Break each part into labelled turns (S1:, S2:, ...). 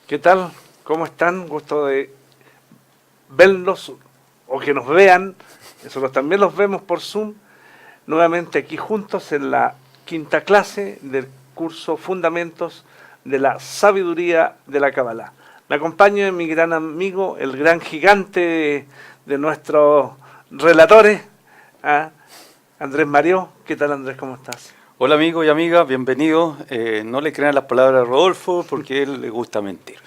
S1: ¿Qué tal? ¿Cómo están? Gusto de verlos o que nos vean. Nosotros también los vemos por Zoom. Nuevamente aquí juntos en la quinta clase del curso Fundamentos de la Sabiduría de la Kabbalah. Me acompaña mi gran amigo, el gran gigante de nuestros relatores, Andrés Mario. ¿Qué tal, Andrés? ¿Cómo estás?
S2: Hola amigos y amigas, bienvenidos. No le crean las palabras a Rodolfo porque a él le gusta mentir.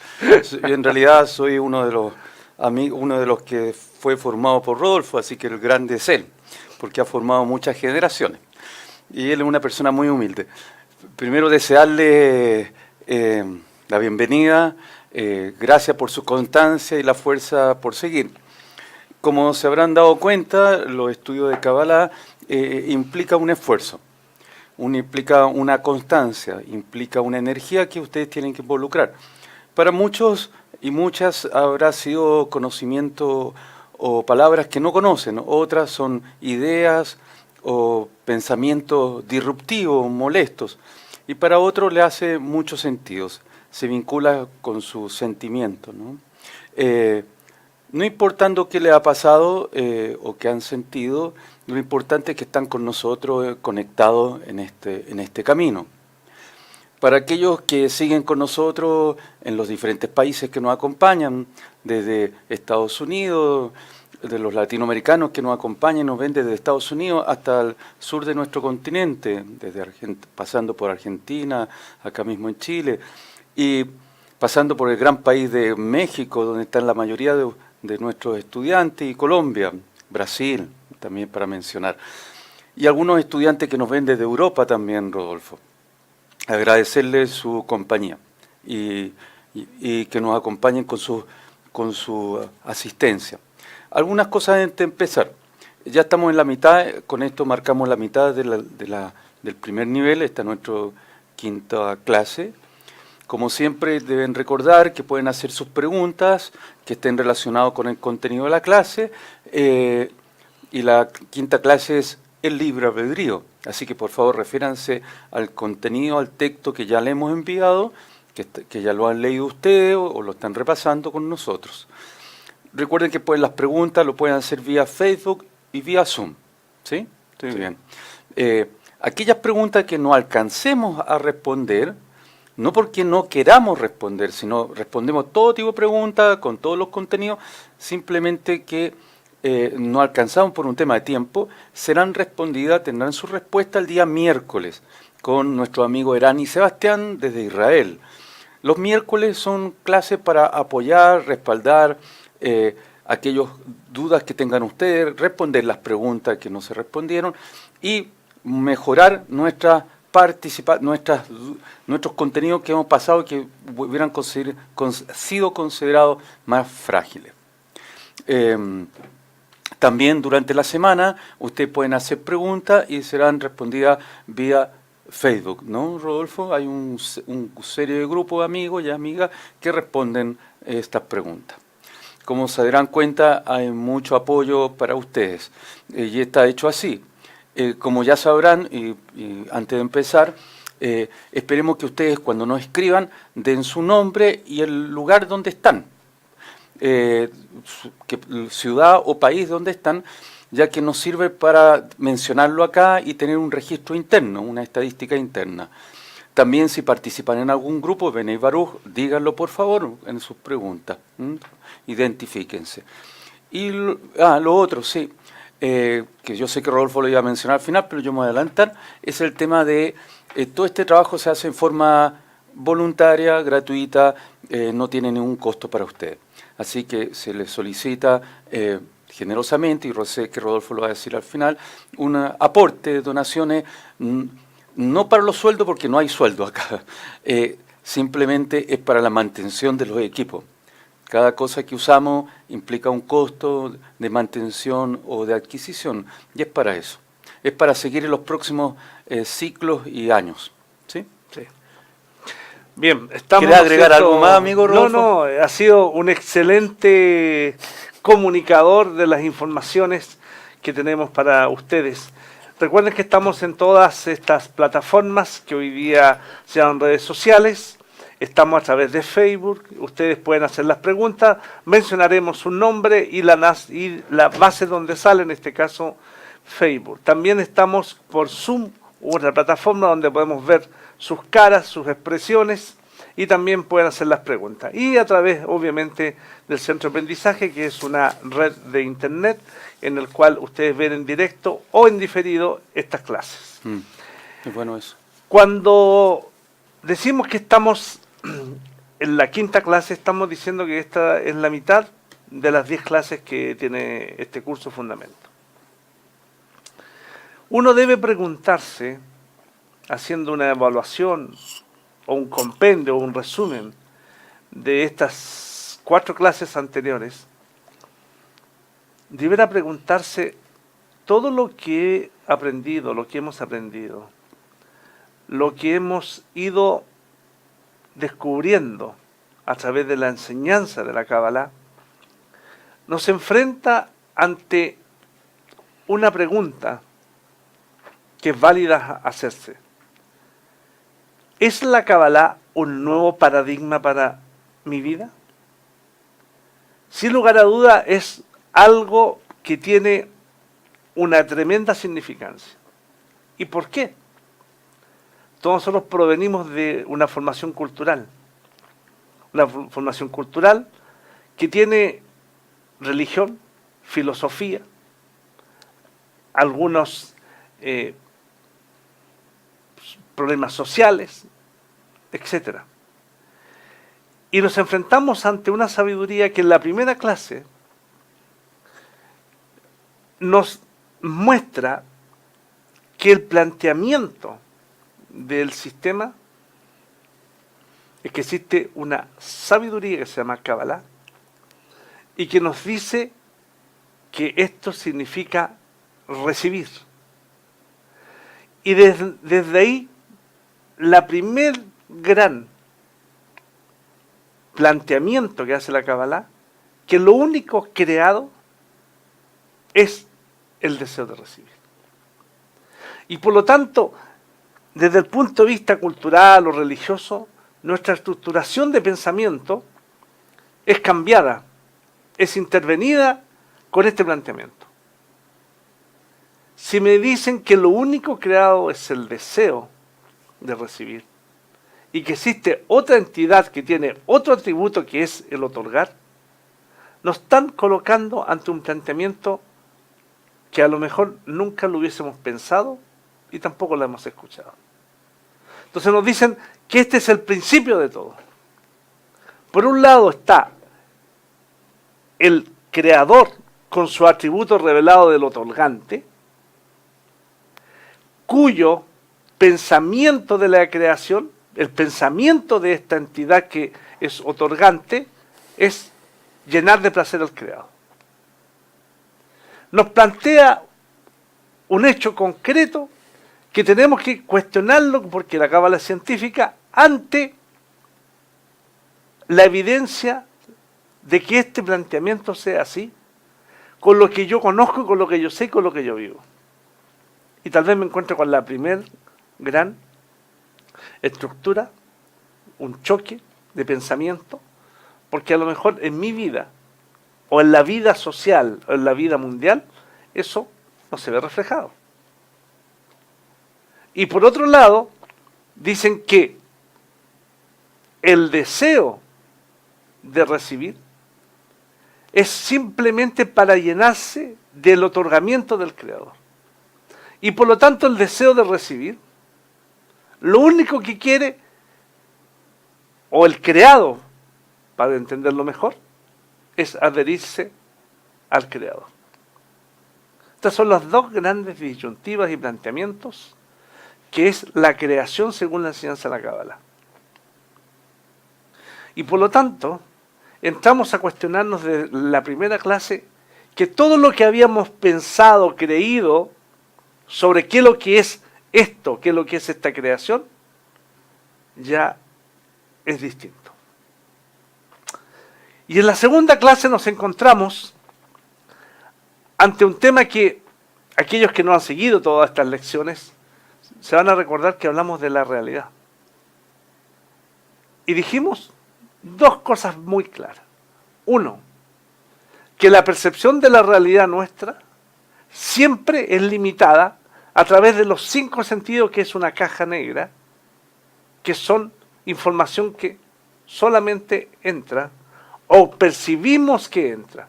S2: En realidad soy uno de los amigos, uno de los que fue formado por Rodolfo, así que el grande es él, porque ha formado muchas generaciones. Y él es una persona muy humilde. Primero desearle la bienvenida, gracias por su constancia y la fuerza por seguir. Como se habrán dado cuenta, los estudios de Kabbalah implica un esfuerzo. Implica una constancia, implica una energía que ustedes tienen que involucrar. Para muchos y muchas habrá sido conocimiento o palabras que no conocen, otras son ideas o pensamientos disruptivos, molestos, y para otros le hace mucho sentido, se vincula con su sentimiento, ¿no? No importando qué le ha pasado o qué han sentido, lo importante es que están con nosotros conectados en este camino. Para aquellos que siguen con nosotros en los diferentes países que nos acompañan, desde Estados Unidos, de los latinoamericanos que nos acompañan, nos ven desde Estados Unidos hasta el sur de nuestro continente, pasando por Argentina, acá mismo en Chile, y pasando por el gran país de México, donde están la mayoría de nuestros estudiantes, y Colombia, Brasil, también para mencionar. Y algunos estudiantes que nos ven desde Europa también, Rodolfo. Agradecerles su compañía y que nos acompañen con su asistencia. Algunas cosas antes de empezar. Ya estamos en la mitad, con esto marcamos la mitad del primer nivel, esta es nuestra quinta clase. Como siempre deben recordar que pueden hacer sus preguntas que estén relacionadas con el contenido de la clase y la quinta clase es el libre albedrío. Así que por favor refiéranse al contenido, al texto que ya le hemos enviado, que ya lo han leído ustedes o lo están repasando con nosotros. Recuerden que las preguntas lo pueden hacer vía Facebook y vía Zoom. ¿Sí? Estoy bien. Aquellas preguntas que no alcancemos a responder, no porque no queramos responder, sino respondemos todo tipo de preguntas con todos los contenidos, simplemente que no alcanzamos por un tema de tiempo, serán respondidas, tendrán su respuesta el día miércoles con nuestro amigo Eran y Sebastián desde Israel. Los miércoles son clases para apoyar, respaldar aquellas dudas que tengan ustedes, responder las preguntas que no se respondieron y mejorar nuestros contenidos que hemos pasado que hubieran sido considerados más frágiles. También durante la semana ustedes pueden hacer preguntas y serán respondidas vía Facebook, ¿no, Rodolfo? Hay un serie de grupos de amigos y amigas que responden estas preguntas. Como se darán cuenta, hay mucho apoyo para ustedes y está hecho así. Como ya sabrán, y antes de empezar, esperemos que ustedes cuando nos escriban den su nombre y el lugar donde están. Ciudad o país donde están, ya que nos sirve para mencionarlo acá y tener un registro interno, una estadística interna. También si participan en algún grupo, Benei Baruch, díganlo por favor en sus preguntas, identifíquense. Y lo otro, sí, que yo sé que Rodolfo lo iba a mencionar al final, pero yo me voy a adelantar, es el tema de todo este trabajo se hace en forma voluntaria, gratuita, no tiene ningún costo para ustedes. Así que se les solicita generosamente, y sé que Rodolfo lo va a decir al final, un aporte de donaciones, no para los sueldos, porque no hay sueldo acá, simplemente es para la mantención de los equipos. Cada cosa que usamos implica un costo de mantención o de adquisición, y es para eso. Es para seguir en los próximos ciclos y años. ¿Sí?
S1: Sí. Bien, estamos...
S2: ¿Quiere agregar algo más, amigo Rodolfo?
S1: No, ha sido un excelente comunicador de las informaciones que tenemos para ustedes. Recuerden que estamos en todas estas plataformas que hoy día se llaman redes sociales. Estamos a través de Facebook, ustedes pueden hacer las preguntas, mencionaremos su nombre y la base donde sale, en este caso Facebook. También estamos por Zoom, otra plataforma donde podemos ver sus caras, sus expresiones, y también pueden hacer las preguntas. Y a través, obviamente, del Centro de Aprendizaje, que es una red de internet en el cual ustedes ven en directo o en diferido estas clases.
S2: Es bueno eso.
S1: Cuando decimos que estamos en la quinta clase, estamos diciendo que esta es la mitad de las 10 clases que tiene este curso Fundamento. Uno debe preguntarse, haciendo una evaluación o un compendio o un resumen de estas 4 clases anteriores, deberá preguntarse todo lo que he aprendido, lo que hemos aprendido, lo que hemos ido descubriendo a través de la enseñanza de la Kabbalah, nos enfrenta ante una pregunta que es válida hacerse. ¿Es la Kabbalah un nuevo paradigma para mi vida? Sin lugar a duda es algo que tiene una tremenda significancia. ¿Y por qué? Todos nosotros provenimos de una formación cultural que tiene religión, filosofía, algunos problemas sociales, etc. Y nos enfrentamos ante una sabiduría que en la primera clase nos muestra que el planteamiento del sistema es que existe una sabiduría que se llama Kabbalah y que nos dice que esto significa recibir. Y desde ahí, la primer gran planteamiento que hace la Kabbalah, que lo único creado es el deseo de recibir. Y por lo tanto, desde el punto de vista cultural o religioso, nuestra estructuración de pensamiento es cambiada, es intervenida con este planteamiento. Si me dicen que lo único creado es el deseo de recibir y que existe otra entidad que tiene otro atributo que es el otorgar, nos están colocando ante un planteamiento que a lo mejor nunca lo hubiésemos pensado y tampoco lo hemos escuchado. Entonces nos dicen que este es el principio de todo. Por un lado está el creador con su atributo revelado del otorgante, cuyo pensamiento de la creación, el pensamiento de esta entidad que es otorgante, es llenar de placer al creado. Nos plantea un hecho concreto que tenemos que cuestionarlo, porque la Cábala es científica, ante la evidencia de que este planteamiento sea así, con lo que yo conozco, con lo que yo sé y con lo que yo vivo. Y tal vez me encuentro con la primer gran estructura, un choque de pensamiento, porque a lo mejor en mi vida, o en la vida social, o en la vida mundial, eso no se ve reflejado. Y por otro lado, dicen que el deseo de recibir es simplemente para llenarse del otorgamiento del Creador. Y por lo tanto el deseo de recibir, lo único que quiere, o el creado, para entenderlo mejor, es adherirse al Creador. Estas son las dos grandes disyuntivas y planteamientos que es la creación según la enseñanza de la Cábala. Y por lo tanto, entramos a cuestionarnos de la primera clase que todo lo que habíamos pensado, creído, sobre qué es lo que es esto, qué es lo que es esta creación, ya es distinto. Y en la segunda clase nos encontramos ante un tema que aquellos que no han seguido todas estas lecciones se van a recordar que hablamos de la realidad. Y dijimos dos cosas muy claras. Uno, que la percepción de la realidad nuestra siempre es limitada a través de los 5 sentidos, que es una caja negra, que son información que solamente entra o percibimos que entra.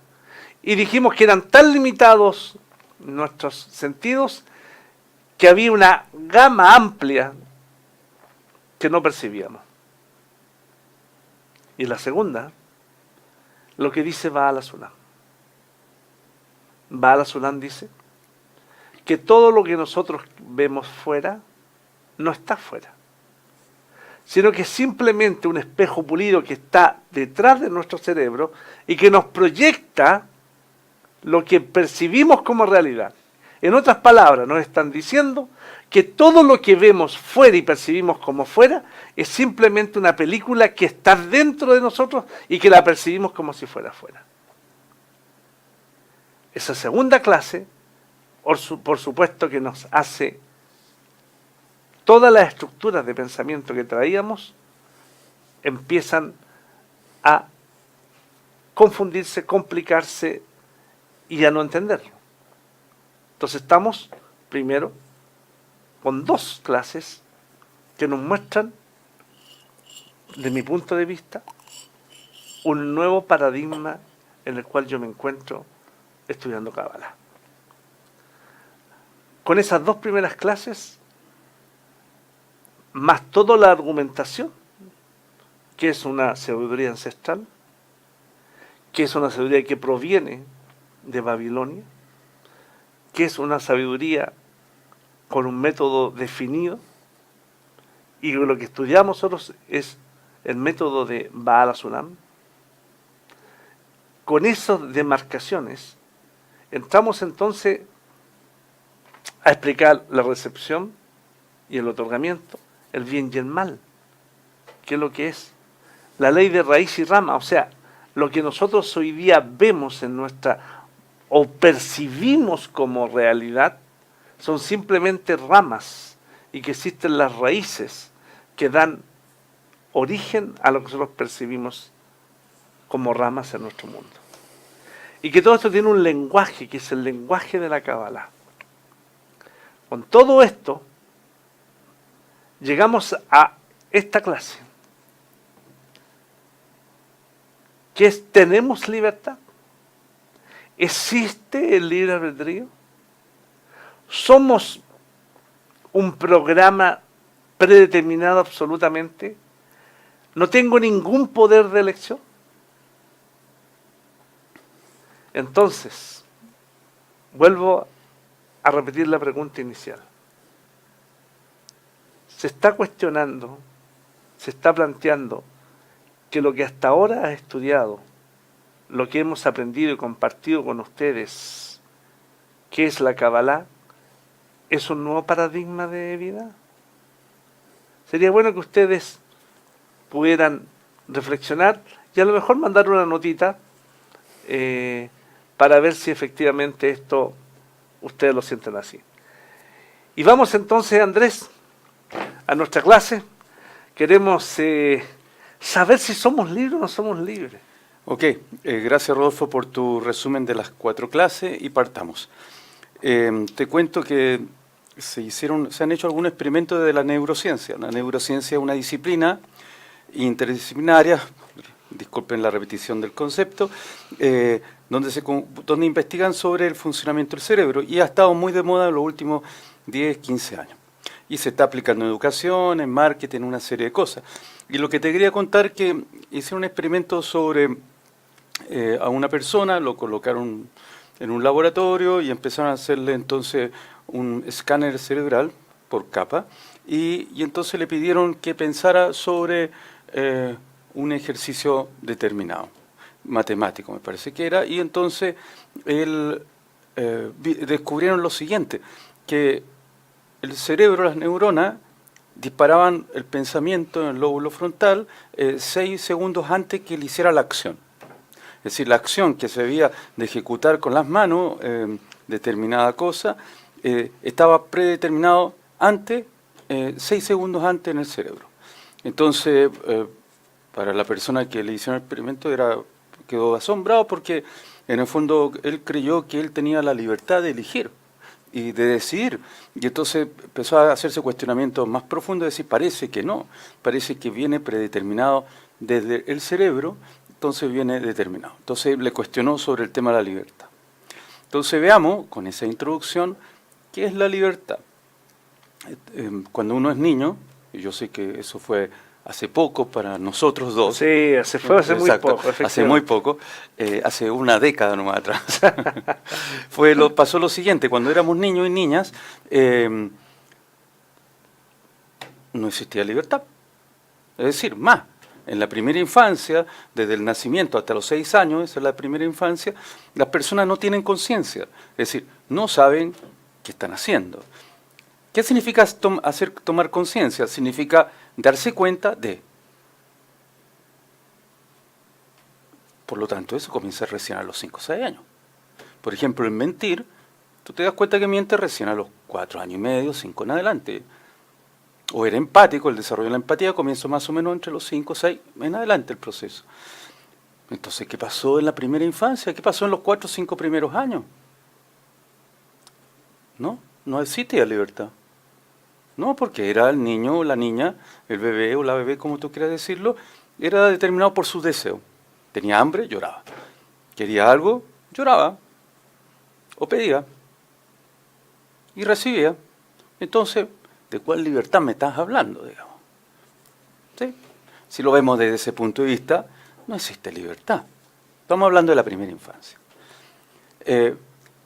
S1: Y dijimos que eran tan limitados nuestros sentidos que había una gama amplia que no percibíamos. Y la segunda, lo que dice Baal HaSulam. Baal HaSulam dice que todo lo que nosotros vemos fuera no está fuera, sino que es simplemente un espejo pulido que está detrás de nuestro cerebro y que nos proyecta lo que percibimos como realidad. En otras palabras, nos están diciendo que todo lo que vemos fuera y percibimos como fuera es simplemente una película que está dentro de nosotros y que la percibimos como si fuera fuera. Esa segunda clase, por supuesto que nos hace todas las estructuras de pensamiento que traíamos empiezan a confundirse, complicarse y a no entenderlo. Entonces estamos, primero, con dos clases que nos muestran, de mi punto de vista, un nuevo paradigma en el cual yo me encuentro estudiando Kabbalah. Con esas dos primeras clases, más toda la argumentación, que es una sabiduría ancestral, que es una sabiduría que proviene de Babilonia, que es una sabiduría con un método definido, y lo que estudiamos nosotros es el método de Baal HaSulam. Con esas demarcaciones, entramos entonces a explicar la recepción y el otorgamiento, el bien y el mal, que es lo que es la ley de raíz y rama, o sea, lo que nosotros hoy día vemos en nuestra, o percibimos como realidad, son simplemente ramas, y que existen las raíces que dan origen a lo que nosotros percibimos como ramas en nuestro mundo. Y que todo esto tiene un lenguaje, que es el lenguaje de la Kabbalah. Con todo esto, llegamos a esta clase, que es: ¿tenemos libertad? ¿Existe el libre albedrío? ¿Somos un programa predeterminado absolutamente? ¿No tengo ningún poder de elección? Entonces, vuelvo a repetir la pregunta inicial. Se está cuestionando, se está planteando que lo que hasta ahora has estudiado, lo que hemos aprendido y compartido con ustedes, que es la Kabbalah, ¿es un nuevo paradigma de vida? Sería bueno que ustedes pudieran reflexionar y a lo mejor mandar una notita para ver si efectivamente esto ustedes lo sienten así. Y vamos entonces, Andrés, a nuestra clase. Queremos saber si somos libres o no somos libres.
S2: Ok, gracias Rodolfo por tu resumen de las 4 clases y partamos. Te cuento que se han hecho algunos experimentos de la neurociencia. La neurociencia es una disciplina interdisciplinaria, disculpen la repetición del concepto, donde investigan sobre el funcionamiento del cerebro y ha estado muy de moda en los últimos 10, 15 años. Y se está aplicando en educación, en marketing, en una serie de cosas. Y lo que te quería contar es que hicieron un experimento sobre a una persona, lo colocaron en un laboratorio y empezaron a hacerle entonces un escáner cerebral por capa y entonces le pidieron que pensara sobre un ejercicio determinado, matemático me parece que era, y entonces descubrieron lo siguiente, que el cerebro, las neuronas, disparaban el pensamiento en el lóbulo frontal 6 segundos antes que él hiciera la acción. Es decir, la acción que se debía de ejecutar con las manos, determinada cosa, estaba predeterminado antes, 6 segundos antes en el cerebro. Entonces, para la persona que le hicieron el experimento quedó asombrado porque en el fondo él creyó que él tenía la libertad de elegir y de decidir. Y entonces empezó a hacerse cuestionamientos más profundos, de decir, parece que no, parece que viene predeterminado desde el cerebro, entonces viene determinado. Entonces le cuestionó sobre el tema de la libertad. Entonces veamos, con esa introducción, ¿qué es la libertad? Cuando uno es niño, y yo sé que eso fue hace poco para nosotros dos.
S1: Sí, fue hace muy
S2: Exacto,
S1: poco.
S2: hace muy poco, hace una década nomás atrás. Pasó lo siguiente, cuando éramos niños y niñas, no existía libertad. Es decir, más, en la primera infancia, desde el nacimiento hasta los 6 años, esa es la primera infancia, las personas no tienen conciencia, es decir, no saben qué están haciendo. ¿Qué significa tomar conciencia? Significa darse cuenta de. Por lo tanto, eso comienza recién a los 5 o 6 años. Por ejemplo, en mentir, tú te das cuenta que mientes recién a los 4 años y medio, 5 en adelante. O era empático, el desarrollo de la empatía comienza más o menos entre los 5 o 6 en adelante el proceso. Entonces, ¿qué pasó en la primera infancia? ¿Qué pasó en los 4 o 5 primeros años? No existía libertad. No, porque era el niño o la niña, el bebé o la bebé, como tú quieras decirlo, era determinado por sus deseos. Tenía hambre, lloraba. Quería algo, lloraba. O pedía. Y recibía. Entonces, ¿de cuál libertad me estás hablando, digamos? ¿Sí? Si lo vemos desde ese punto de vista, no existe libertad. Estamos hablando de la primera infancia.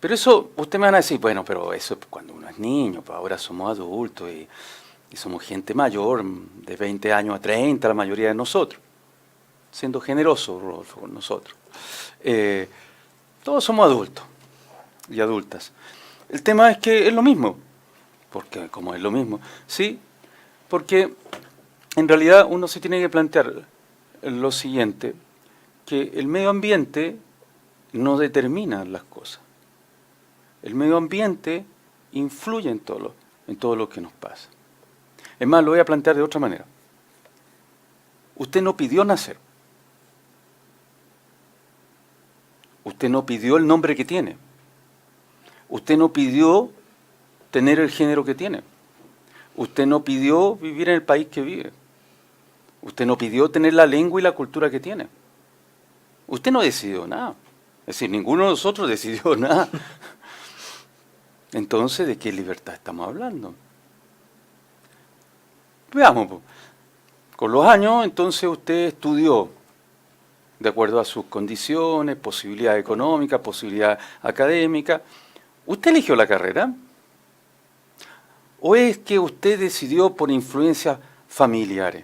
S2: Pero eso, usted me van a decir, bueno, pero eso es cuando uno es niño, pues ahora somos adultos y somos gente mayor, de 20 años a 30, la mayoría de nosotros. Siendo generoso, Rodolfo, con nosotros. Todos somos adultos y adultas. El tema es que es lo mismo. Porque como es lo mismo, ¿sí? Porque en realidad uno se tiene que plantear lo siguiente, que el medio ambiente no determina las cosas. El medio ambiente influye en todo lo que nos pasa. Es más, lo voy a plantear de otra manera. Usted no pidió nacer. Usted no pidió el nombre que tiene. Usted no pidió tener el género que tiene. Usted no pidió vivir en el país que vive. Usted no pidió tener la lengua y la cultura que tiene. Usted no decidió nada. Es decir, ninguno de nosotros decidió nada. Entonces, ¿de qué libertad estamos hablando? Veamos, pues. Con los años, entonces usted estudió de acuerdo a sus condiciones, posibilidades económicas, posibilidades académicas. ¿Usted eligió la carrera? ¿O es que usted decidió por influencias familiares?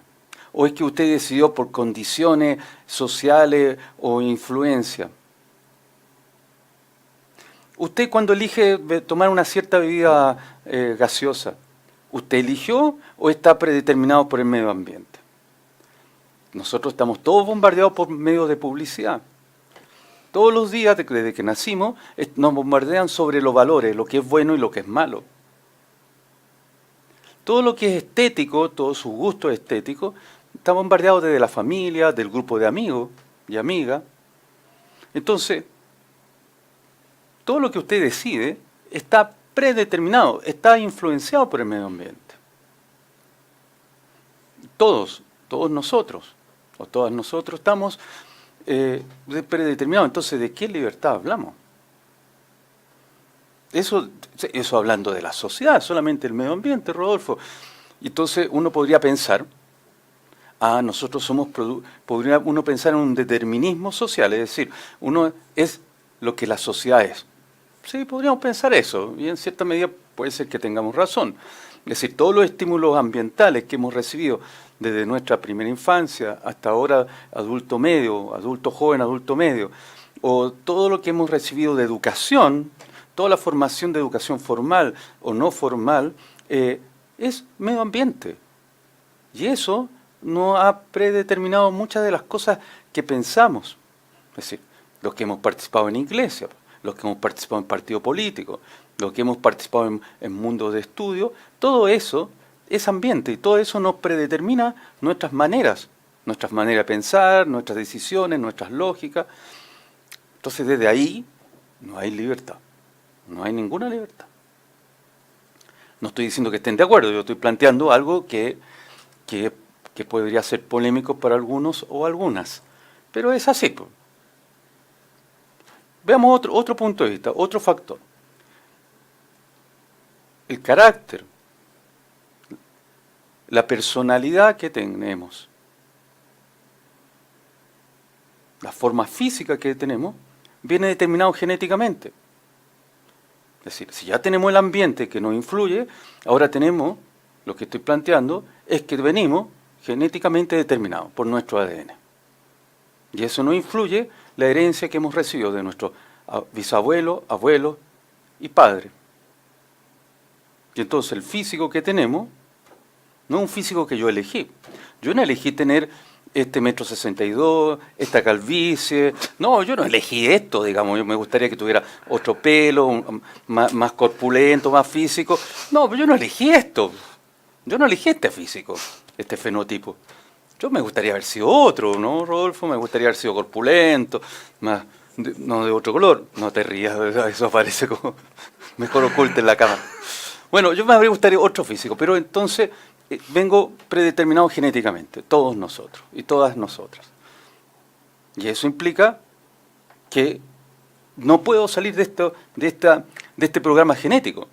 S2: ¿O es que usted decidió por condiciones sociales o influencia? Usted cuando elige tomar una cierta bebida gaseosa, ¿usted eligió o está predeterminado por el medio ambiente? Nosotros estamos todos bombardeados por medios de publicidad. Todos los días, desde que nacimos, nos bombardean sobre los valores, lo que es bueno y lo que es malo. Todo lo que es estético, todos sus gustos estéticos, está bombardeado desde la familia, del grupo de amigos y amigas. Entonces, todo lo que usted decide está predeterminado, está influenciado por el medio ambiente. Todos nosotros, o todas nosotros estamos predeterminados. Entonces, ¿de qué libertad hablamos? Eso hablando de la sociedad, solamente el medio ambiente, Rodolfo. Y entonces uno podría pensar, podría uno pensar en un determinismo social, es decir, uno es lo que la sociedad es. Sí, podríamos pensar eso, y en cierta medida puede ser que tengamos razón. Es decir, todos los estímulos ambientales que hemos recibido desde nuestra primera infancia hasta ahora adulto medio, adulto joven, adulto medio, o todo lo que hemos recibido de educación, toda la formación de educación formal o no formal, es medio ambiente. Y eso no ha predeterminado muchas de las cosas que pensamos. Es decir, los que hemos participado en iglesia, los que hemos participado en partido político, los que hemos participado en mundos de estudio, todo eso es ambiente y todo eso nos predetermina nuestras maneras nuestras maneras de pensar, nuestras decisiones, nuestras lógicas. Entonces desde ahí no hay libertad, no hay ninguna libertad. No estoy diciendo que estén de acuerdo, yo estoy planteando algo que podría ser polémico para algunos o algunas, pero es así. Pues. Veamos otro punto de vista, otro factor. El carácter, la personalidad que tenemos, la forma física que tenemos, viene determinado genéticamente. Es decir, si ya tenemos el ambiente que nos influye, ahora tenemos, lo que estoy planteando, es que venimos genéticamente determinados por nuestro ADN. Y eso nos influye la herencia que hemos recibido de nuestros bisabuelos, abuelos y padres. Y entonces el físico que tenemos no es un físico que yo elegí. Yo no elegí tener este 1,62 m, esta calvicie. No, yo no elegí esto, digamos. Yo me gustaría que tuviera otro pelo, más corpulento, más físico. No, pero yo no elegí esto. Yo no elegí este físico, este fenotipo. Yo me gustaría haber sido otro, ¿no, Rodolfo? Me gustaría haber sido corpulento, no de otro color. No te rías, ¿verdad? Eso parece como mejor oculto en la cámara. Bueno, yo me habría gustado otro físico, pero entonces vengo predeterminado genéticamente, todos nosotros y todas nosotras. Y eso implica que no puedo salir de este programa genético.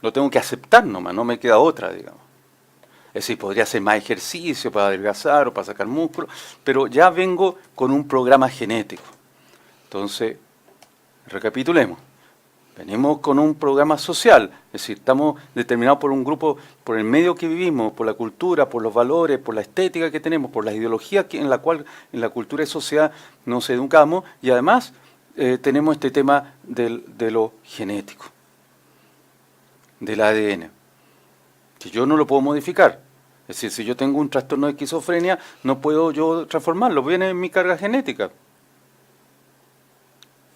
S2: Lo tengo que aceptar nomás, no me queda otra, digamos. Es decir, podría hacer más ejercicio para adelgazar o para sacar músculo, pero ya vengo con un programa genético. Entonces, recapitulemos. Venimos con un programa social, es decir, estamos determinados por un grupo, por el medio que vivimos, por la cultura, por los valores, por la estética que tenemos, por las ideologías en la cual en la cultura y sociedad nos educamos, y además tenemos este tema de lo genético, del ADN, que yo no lo puedo modificar. Es decir, si yo tengo un trastorno de esquizofrenia, no puedo yo transformarlo, viene en mi carga genética.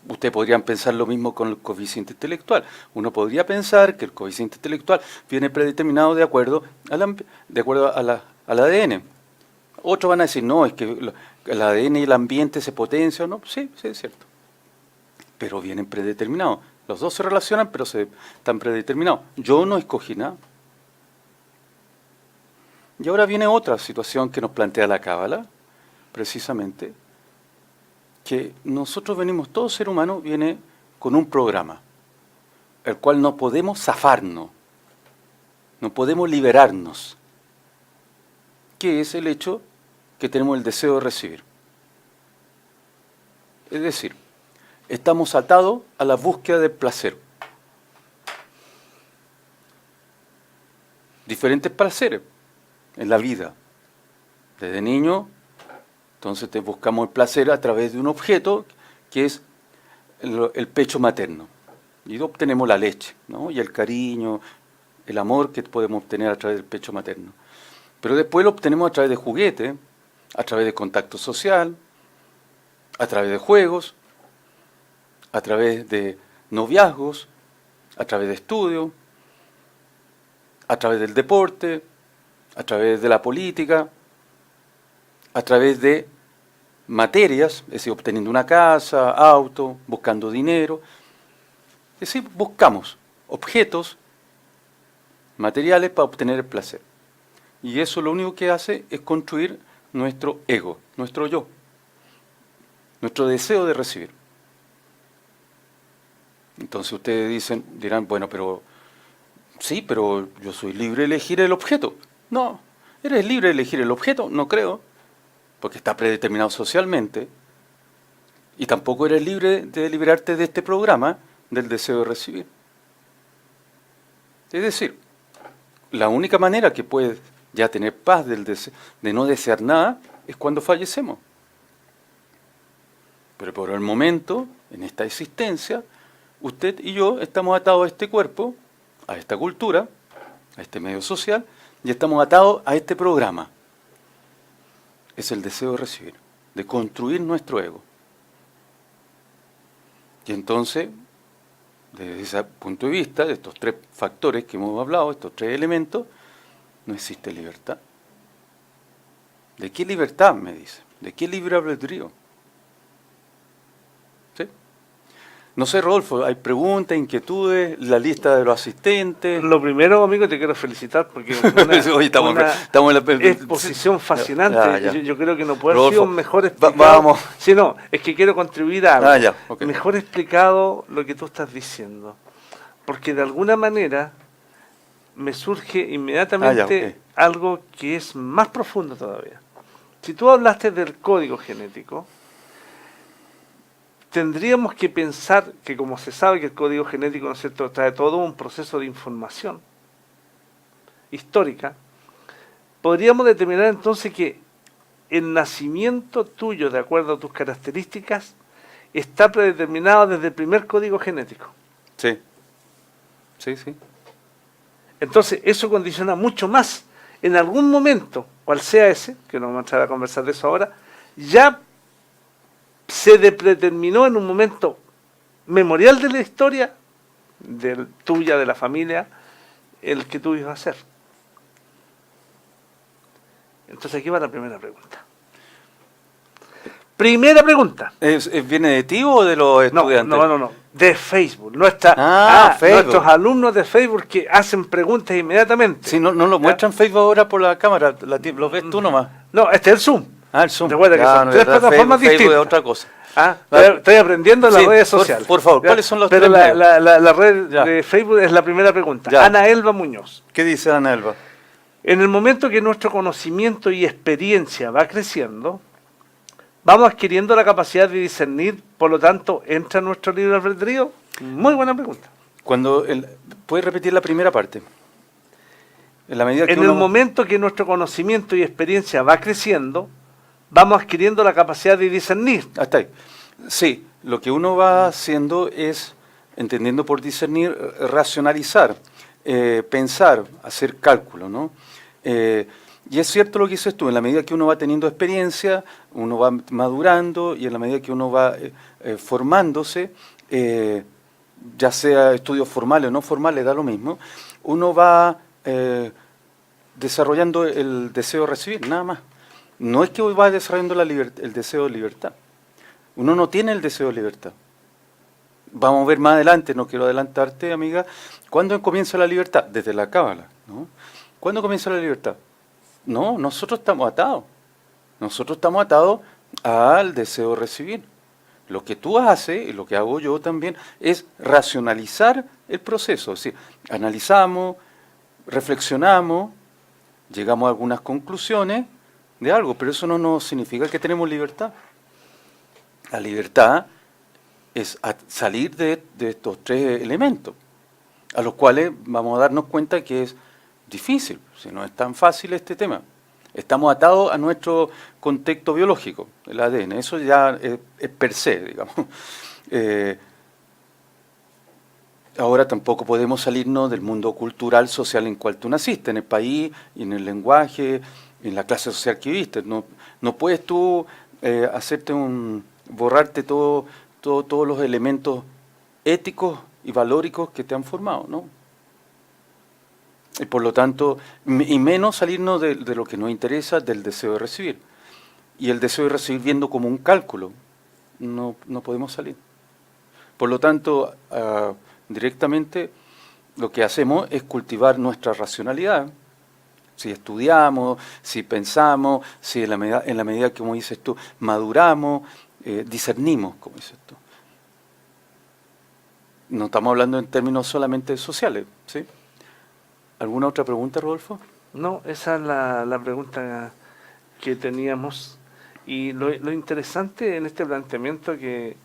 S2: Ustedes podrían pensar lo mismo con el coeficiente intelectual. Uno podría pensar que el coeficiente intelectual viene predeterminado de acuerdo al ADN. Otros van a decir, no, es que el ADN y el ambiente se potencian. ¿No? Sí, es cierto. Pero vienen predeterminados. Los dos se relacionan, pero están predeterminados. Yo no escogí nada. Y ahora viene otra situación que nos plantea la Cábala, precisamente, que nosotros venimos, todo ser humano viene con un programa, el cual no podemos zafarnos, no podemos liberarnos, que es el hecho que tenemos el deseo de recibir. Es decir, estamos atados a la búsqueda del placer. Diferentes placeres en la vida. Desde niño, entonces buscamos el placer a través de un objeto que es el pecho materno. Y obtenemos la leche, ¿no? Y el cariño, el amor que podemos obtener a través del pecho materno. Pero después lo obtenemos a través de juguetes, a través de contacto social, a través de juegos, a través de noviazgos, a través de estudio, a través del deporte, a través de la política, a través de materias, es decir, obteniendo una casa, auto, buscando dinero. Es decir, buscamos objetos materiales para obtener el placer. Y eso lo único que hace es construir nuestro ego, nuestro yo, nuestro deseo de recibir. Entonces ustedes dirán, bueno, pero sí, pero yo soy libre de elegir el objeto. No, ¿eres libre de elegir el objeto? No creo, porque está predeterminado socialmente. Y tampoco eres libre de liberarte de este programa del deseo de recibir. Es decir, la única manera que puedes ya tener paz de no desear nada es cuando fallecemos. Pero por el momento, en esta existencia, usted y yo estamos atados a este cuerpo, a esta cultura, a este medio social, y estamos atados a este programa. Es el deseo de recibir, de construir nuestro ego. Y entonces, desde ese punto de vista, de estos tres factores que hemos hablado, estos tres elementos, no existe libertad. ¿De qué libertad? Me dice. ¿De qué libre albedrío? ¿Sí? No sé, Rodolfo, hay preguntas, inquietudes, la lista de los asistentes.
S1: Lo primero, amigo, te quiero felicitar porque
S2: Hoy estamos en la
S1: exposición fascinante.
S2: Ya.
S1: Yo creo que no puede haber
S2: Rodolfo,
S1: sido mejor explicado.
S2: Vamos.
S1: Sí, no, es que quiero contribuir a algo.
S2: Ya, okay.
S1: Mejor explicado lo que tú estás diciendo. Porque de alguna manera me surge inmediatamente
S2: okay.
S1: algo que es más profundo todavía. Si tú hablaste del código genético, tendríamos que pensar que, como se sabe que el código genético, ¿no es cierto?, trae todo un proceso de información histórica, podríamos determinar entonces que el nacimiento tuyo, de acuerdo a tus características, está predeterminado desde el primer código genético.
S2: Sí. Sí, sí.
S1: Entonces, eso condiciona mucho más. En algún momento, cual sea ese, que no vamos a entrar a conversar de eso ahora, ya se predeterminó en un momento memorial de la historia, tuya, de la familia, el que tú ibas a ser. Entonces aquí va la primera pregunta. Primera pregunta.
S2: ¿Viene de ti o de los estudiantes?
S1: No. De Facebook.
S2: Facebook.
S1: Nuestros alumnos de Facebook que hacen preguntas inmediatamente.
S2: Si no lo muestran Facebook ahora por la cámara, lo ves tú nomás.
S1: No, este es el Zoom.
S2: El Zoom.
S1: Recuerda que son tres plataformas distintas.
S2: Facebook es otra cosa.
S1: Estoy aprendiendo en las redes sociales.
S2: Por favor, ¿cuáles son los
S1: tres? Pero la red
S2: ya.
S1: de Facebook es la primera pregunta.
S2: Ya.
S1: Ana Elba Muñoz.
S2: ¿Qué dice Ana Elba?
S1: En el momento que nuestro conocimiento y experiencia va creciendo, vamos adquiriendo la capacidad de discernir, por lo tanto, ¿entra nuestro libre albedrío? Muy buena pregunta.
S2: ¿Puedes repetir la primera parte? En
S1: el momento que nuestro conocimiento y experiencia va creciendo, vamos adquiriendo la capacidad de discernir.
S2: Hasta ahí. Sí, lo que uno va haciendo es, entendiendo por discernir, racionalizar, pensar, hacer cálculo, ¿no? Y es cierto lo que dices tú, en la medida que uno va teniendo experiencia, uno va madurando y en la medida que uno va formándose, ya sea estudios formales o no formales, da lo mismo, uno va desarrollando el deseo de recibir, nada más. No es que hoy va desarrollando el deseo de libertad. Uno no tiene el deseo de libertad. Vamos a ver más adelante, no quiero adelantarte, amiga, ¿cuándo comienza la libertad? Desde la Cábala, ¿no? ¿Cuándo comienza la libertad? No, nosotros estamos atados. Nosotros estamos atados al deseo de recibir. Lo que tú haces, y lo que hago yo también, es racionalizar el proceso. Es decir, analizamos, reflexionamos, llegamos a algunas conclusiones de algo, pero eso no nos significa que tenemos libertad. La libertad es salir de estos tres elementos, a los cuales vamos a darnos cuenta que es difícil, si no es tan fácil este tema. Estamos atados a nuestro contexto biológico, el ADN, eso ya es per se, digamos. Ahora tampoco podemos salirnos del mundo cultural, social en cual tú naciste, en el país, y en el lenguaje, en la clase social que viviste. No puedes tú borrarte todos los elementos éticos y valóricos que te han formado, ¿no? Y por lo tanto, y menos salirnos de lo que nos interesa, del deseo de recibir. Y el deseo de recibir viendo como un cálculo, no podemos salir. Por lo tanto, directamente lo que hacemos es cultivar nuestra racionalidad. Si estudiamos, si pensamos, si en la medida que, como dices tú, maduramos, discernimos, como dices tú. No estamos hablando en términos solamente sociales, ¿sí? ¿Alguna otra pregunta, Rodolfo?
S1: No, esa es la pregunta que teníamos. Y lo interesante en este planteamiento que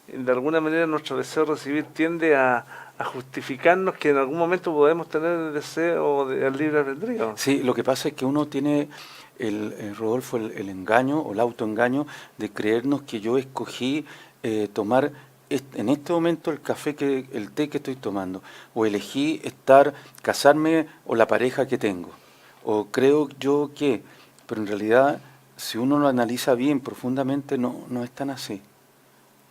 S1: de alguna manera nuestro deseo de recibir tiende a justificarnos que en algún momento podemos tener el deseo del libre albedrío.
S2: Sí, lo que pasa es que uno tiene, Rodolfo, el engaño o el autoengaño de creernos que yo escogí tomar en este momento el té que estoy tomando, o elegí casarme o la pareja que tengo, o creo yo que, pero en realidad si uno lo analiza bien, profundamente, no es tan así.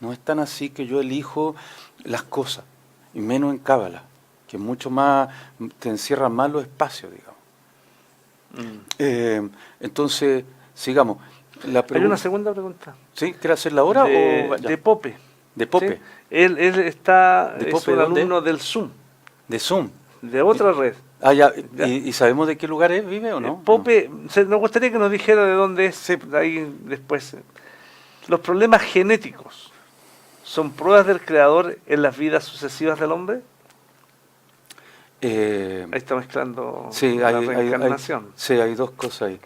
S2: No es tan así que yo elijo las cosas, y menos en Cábala, que mucho más, te encierran más los espacios, digamos. Entonces, sigamos.
S1: Hay una segunda pregunta.
S2: ¿Sí? ¿Quiere hacerla ahora o ya?
S1: De Pope.
S2: De Pope.
S1: ¿Sí? Él está,
S2: ¿De
S1: es
S2: Pope
S1: un
S2: dónde?
S1: alumno del Zoom,
S2: De Zoom.
S1: de otra red.
S2: Ah, ya.
S1: ¿Ya?
S2: ¿Y sabemos de qué lugar vive o no?
S1: Pope, nos gustaría que nos dijera de dónde es,
S2: Sí.
S1: ahí después. Los problemas genéticos son pruebas del Creador en las vidas sucesivas del hombre. Ahí está mezclando
S2: Sí,
S1: la
S2: hay
S1: reencarnación.
S2: sí, hay dos cosas ahí.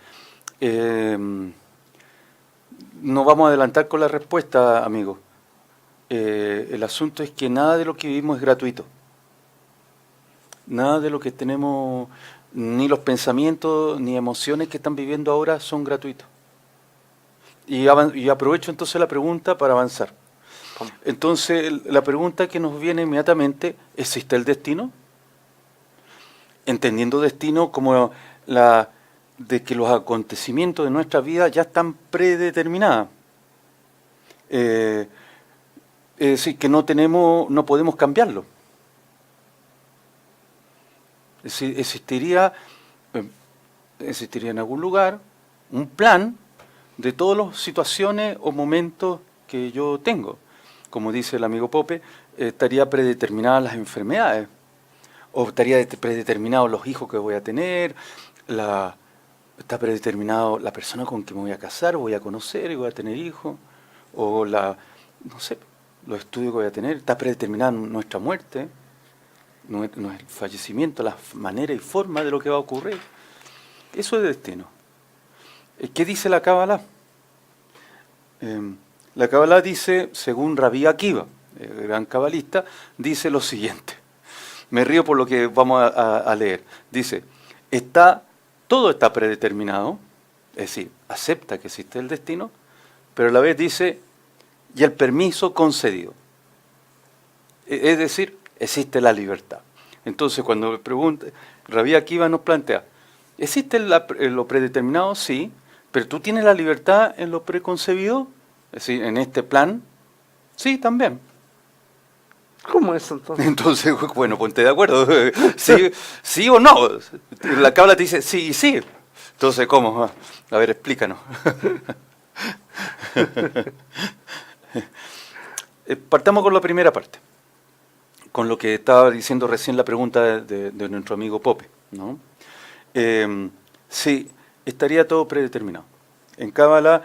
S2: No vamos a adelantar con la respuesta, amigo. El asunto es que nada de lo que vivimos es gratuito. Nada de lo que tenemos, ni los pensamientos, ni emociones que están viviendo ahora son gratuitos. Y aprovecho entonces la pregunta para avanzar. Entonces, la pregunta que nos viene inmediatamente, ¿existe el destino? Entendiendo destino como de que los acontecimientos de nuestra vida ya están predeterminados. Es decir, que no podemos cambiarlo. Es decir, existiría en algún lugar un plan de todas las situaciones o momentos que yo tengo. Como dice el amigo Pope, estaría predeterminadas las enfermedades, o estaría predeterminados los hijos que voy a tener, está predeterminado la persona con que me voy a casar, o voy a conocer y voy a tener hijos, o no sé, los estudios que voy a tener, está predeterminada nuestra muerte, nuestro fallecimiento, la manera y forma de lo que va a ocurrir. Eso es destino. ¿Qué dice la Cábala? La Cábala dice, según Rabí Akiva, el gran cabalista, dice lo siguiente. Me río por lo que vamos a leer. Dice, todo está predeterminado, es decir, acepta que existe el destino, pero a la vez dice, y el permiso concedido. Es decir, existe la libertad. Entonces, cuando me pregunta, Rabí Akiva nos plantea, ¿existe lo predeterminado? Sí, pero ¿tú tienes la libertad en lo preconcebido? Es decir, en este plan, sí, también.
S1: ¿Cómo es entonces?
S2: Entonces, bueno, ponte de acuerdo. ¿Sí o no? La Cábala te dice sí y sí. Entonces, ¿cómo? A ver, explícanos. Partamos con la primera parte, con lo que estaba diciendo recién la pregunta de nuestro amigo Pope, ¿no? Sí, estaría todo predeterminado. En Cábala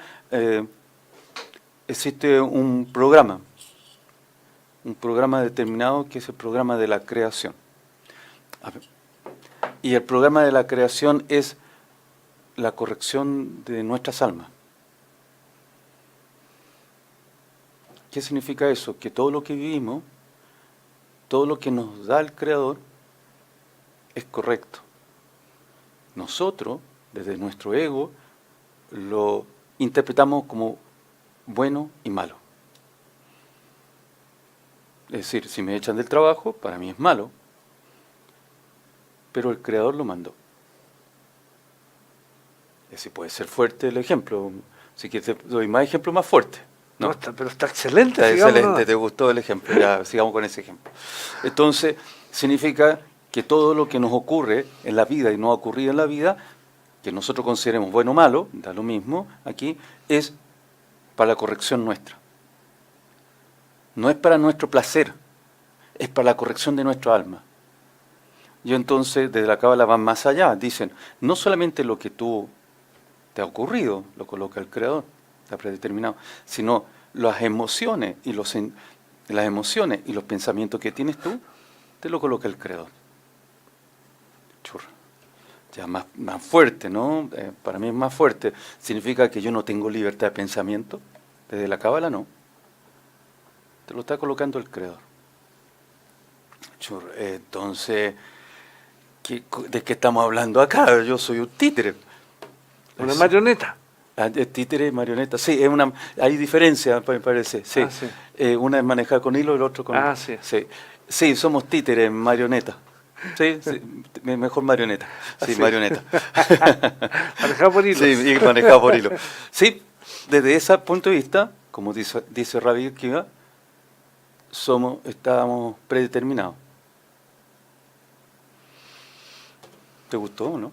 S2: existe un programa determinado que es el programa de la creación. Y el programa de la creación es la corrección de nuestras almas. ¿Qué significa eso? Que todo lo que vivimos, todo lo que nos da el Creador, es correcto. Nosotros, desde nuestro ego, lo interpretamos como bueno y malo. Es decir, si me echan del trabajo, para mí es malo, pero el Creador lo mandó. Es decir, puede ser fuerte el ejemplo. Si quieres, te doy más ejemplos más fuertes.
S1: No, pero está excelente.
S2: Está
S1: sigamos,
S2: excelente,
S1: ¿no?
S2: te gustó el ejemplo, ya sigamos con ese ejemplo. Entonces, significa que todo lo que nos ocurre en la vida y no ha ocurrido en la vida, que nosotros consideremos bueno o malo, da lo mismo aquí, es para la corrección nuestra. No es para nuestro placer, es para la corrección de nuestro alma. Y entonces, desde la Cábala van más allá, dicen, no solamente lo que tú te ha ocurrido, lo coloca el Creador, está predeterminado, sino las emociones y los pensamientos que tienes tú, te lo coloca el Creador. Churra. Ya más fuerte, ¿no? Para mí es más fuerte. ¿Significa que yo no tengo libertad de pensamiento? Desde la Cábala no. Te lo está colocando el Creador. Churra. Entonces, ¿de qué estamos hablando acá? Yo soy un títere.
S1: Una marioneta.
S2: Títere, marioneta, sí, hay diferencia, me parece. Sí.
S1: Sí.
S2: Una es manejar con hilo y el otro con...
S1: Sí.
S2: Sí, somos títeres, marioneta. Sí, mejor marioneta. Sí, marioneta.
S1: Manejado por hilo.
S2: Sí, y manejado por hilo. Sí, desde ese punto de vista, como dice Rabí Akiva, estábamos predeterminados. ¿Te gustó o no?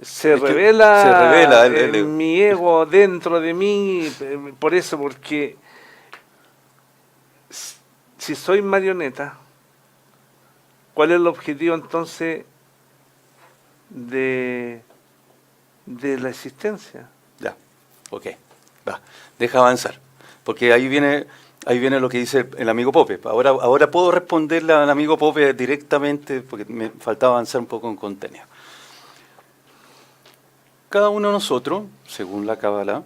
S1: se
S2: Es que
S1: revela,
S2: se revela
S1: mi ego dentro de mí, por eso, porque si soy marioneta, ¿cuál es el objetivo entonces de la existencia?
S2: Ya, ok, va, deja avanzar, porque ahí viene lo que dice el amigo Pope. Ahora puedo responderle al amigo Pope directamente, porque me faltaba avanzar un poco en contenido. Cada uno de nosotros, según la Cábala,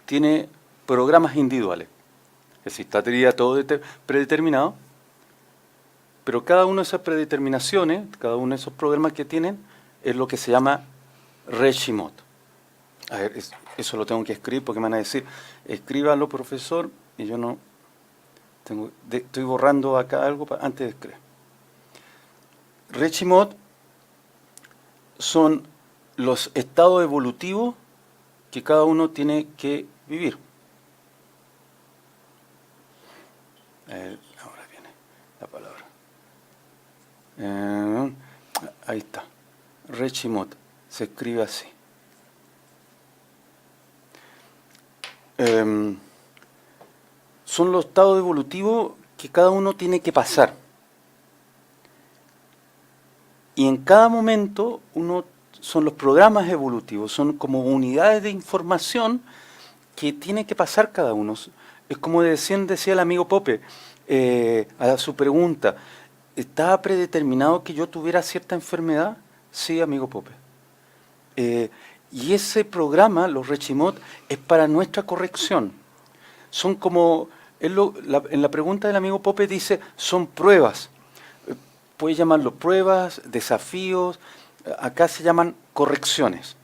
S2: tiene programas individuales. Es decir, estaría todo predeterminado, pero cada una de esas predeterminaciones, cada uno de esos programas que tienen, es lo que se llama Reshimot. A ver, eso lo tengo que escribir porque me van a decir, escríbalo, profesor, y yo no estoy borrando acá algo antes de escribir. Reshimot son los estados evolutivos que cada uno tiene que vivir. Ahora viene la palabra. Ahí está. Reshimot. Se escribe así. Son los estados evolutivos que cada uno tiene que pasar. Y en cada momento son los programas evolutivos, son como unidades de información que tiene que pasar cada uno. Es como decía el amigo Pope, a su pregunta, ¿estaba predeterminado que yo tuviera cierta enfermedad? Sí, amigo Pope. Y ese programa, los Reshimot, es para nuestra corrección. Son como, en la pregunta del amigo Pope dice, son pruebas. Puede llamarlo pruebas, desafíos, acá se llaman correcciones.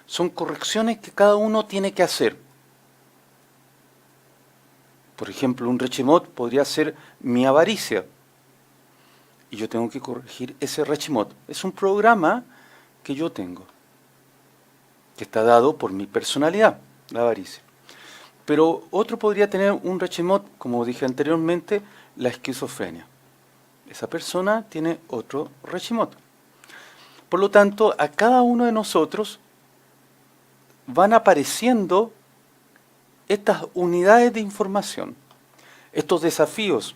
S2: Son correcciones que cada uno tiene que hacer. Por ejemplo, un Reshimot podría ser mi avaricia. Y yo tengo que corregir ese Reshimot. Es un programa que yo tengo, que está dado por mi personalidad, la avaricia. Pero otro podría tener un Reshimot, como dije anteriormente, la esquizofrenia. Esa persona tiene otro Reshimot. Por lo tanto, a cada uno de nosotros van apareciendo estas unidades de información, estos desafíos,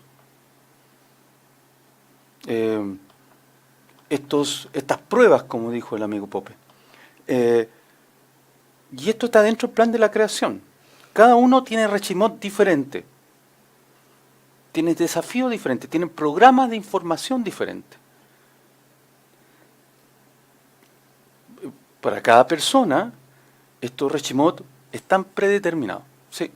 S2: estas pruebas, como dijo el amigo Pope. Y esto está dentro del plan de la creación. Cada uno tiene Reshimot diferente, tiene desafíos diferentes, tiene programas de información diferentes. Para cada persona, estos Reshimot están predeterminados. Sí.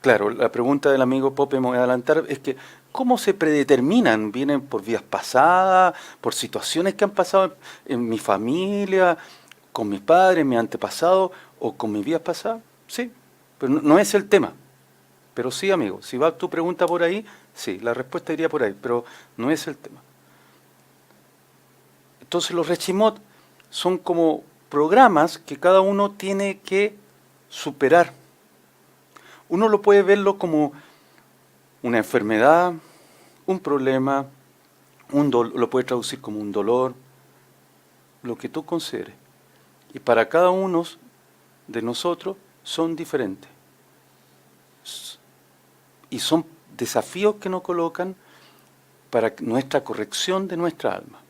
S2: Claro, la pregunta del amigo Pope, me voy a adelantar, es que ¿cómo se predeterminan? ¿Vienen por vidas pasadas, por situaciones que han pasado en mi familia, con mis padres, mi antepasado o con mis vidas pasadas? Sí, pero no es el tema. Pero sí, amigo, si va tu pregunta por ahí, sí, la respuesta iría por ahí, pero no es el tema. Entonces los Reshimot son como programas que cada uno tiene que superar. Uno lo puede verlo como una enfermedad, un problema, lo puede traducir como un dolor, lo que tú consideres. Y para cada uno de nosotros son diferentes. Y son desafíos que nos colocan para nuestra corrección de nuestra alma.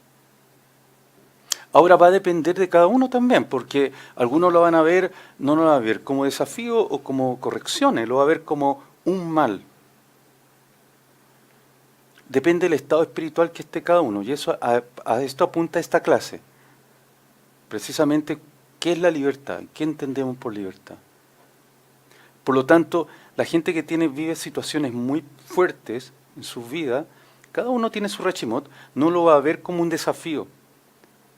S2: Ahora va a depender de cada uno también, porque algunos lo van a ver, no lo van a ver como desafío o como correcciones, lo va a ver como un mal. Depende del estado espiritual que esté cada uno, y eso a esto apunta esta clase. Precisamente, ¿qué es la libertad? ¿Qué entendemos por libertad? Por lo tanto, la gente que vive situaciones muy fuertes en sus vidas, cada uno tiene su Reshimot, no lo va a ver como un desafío,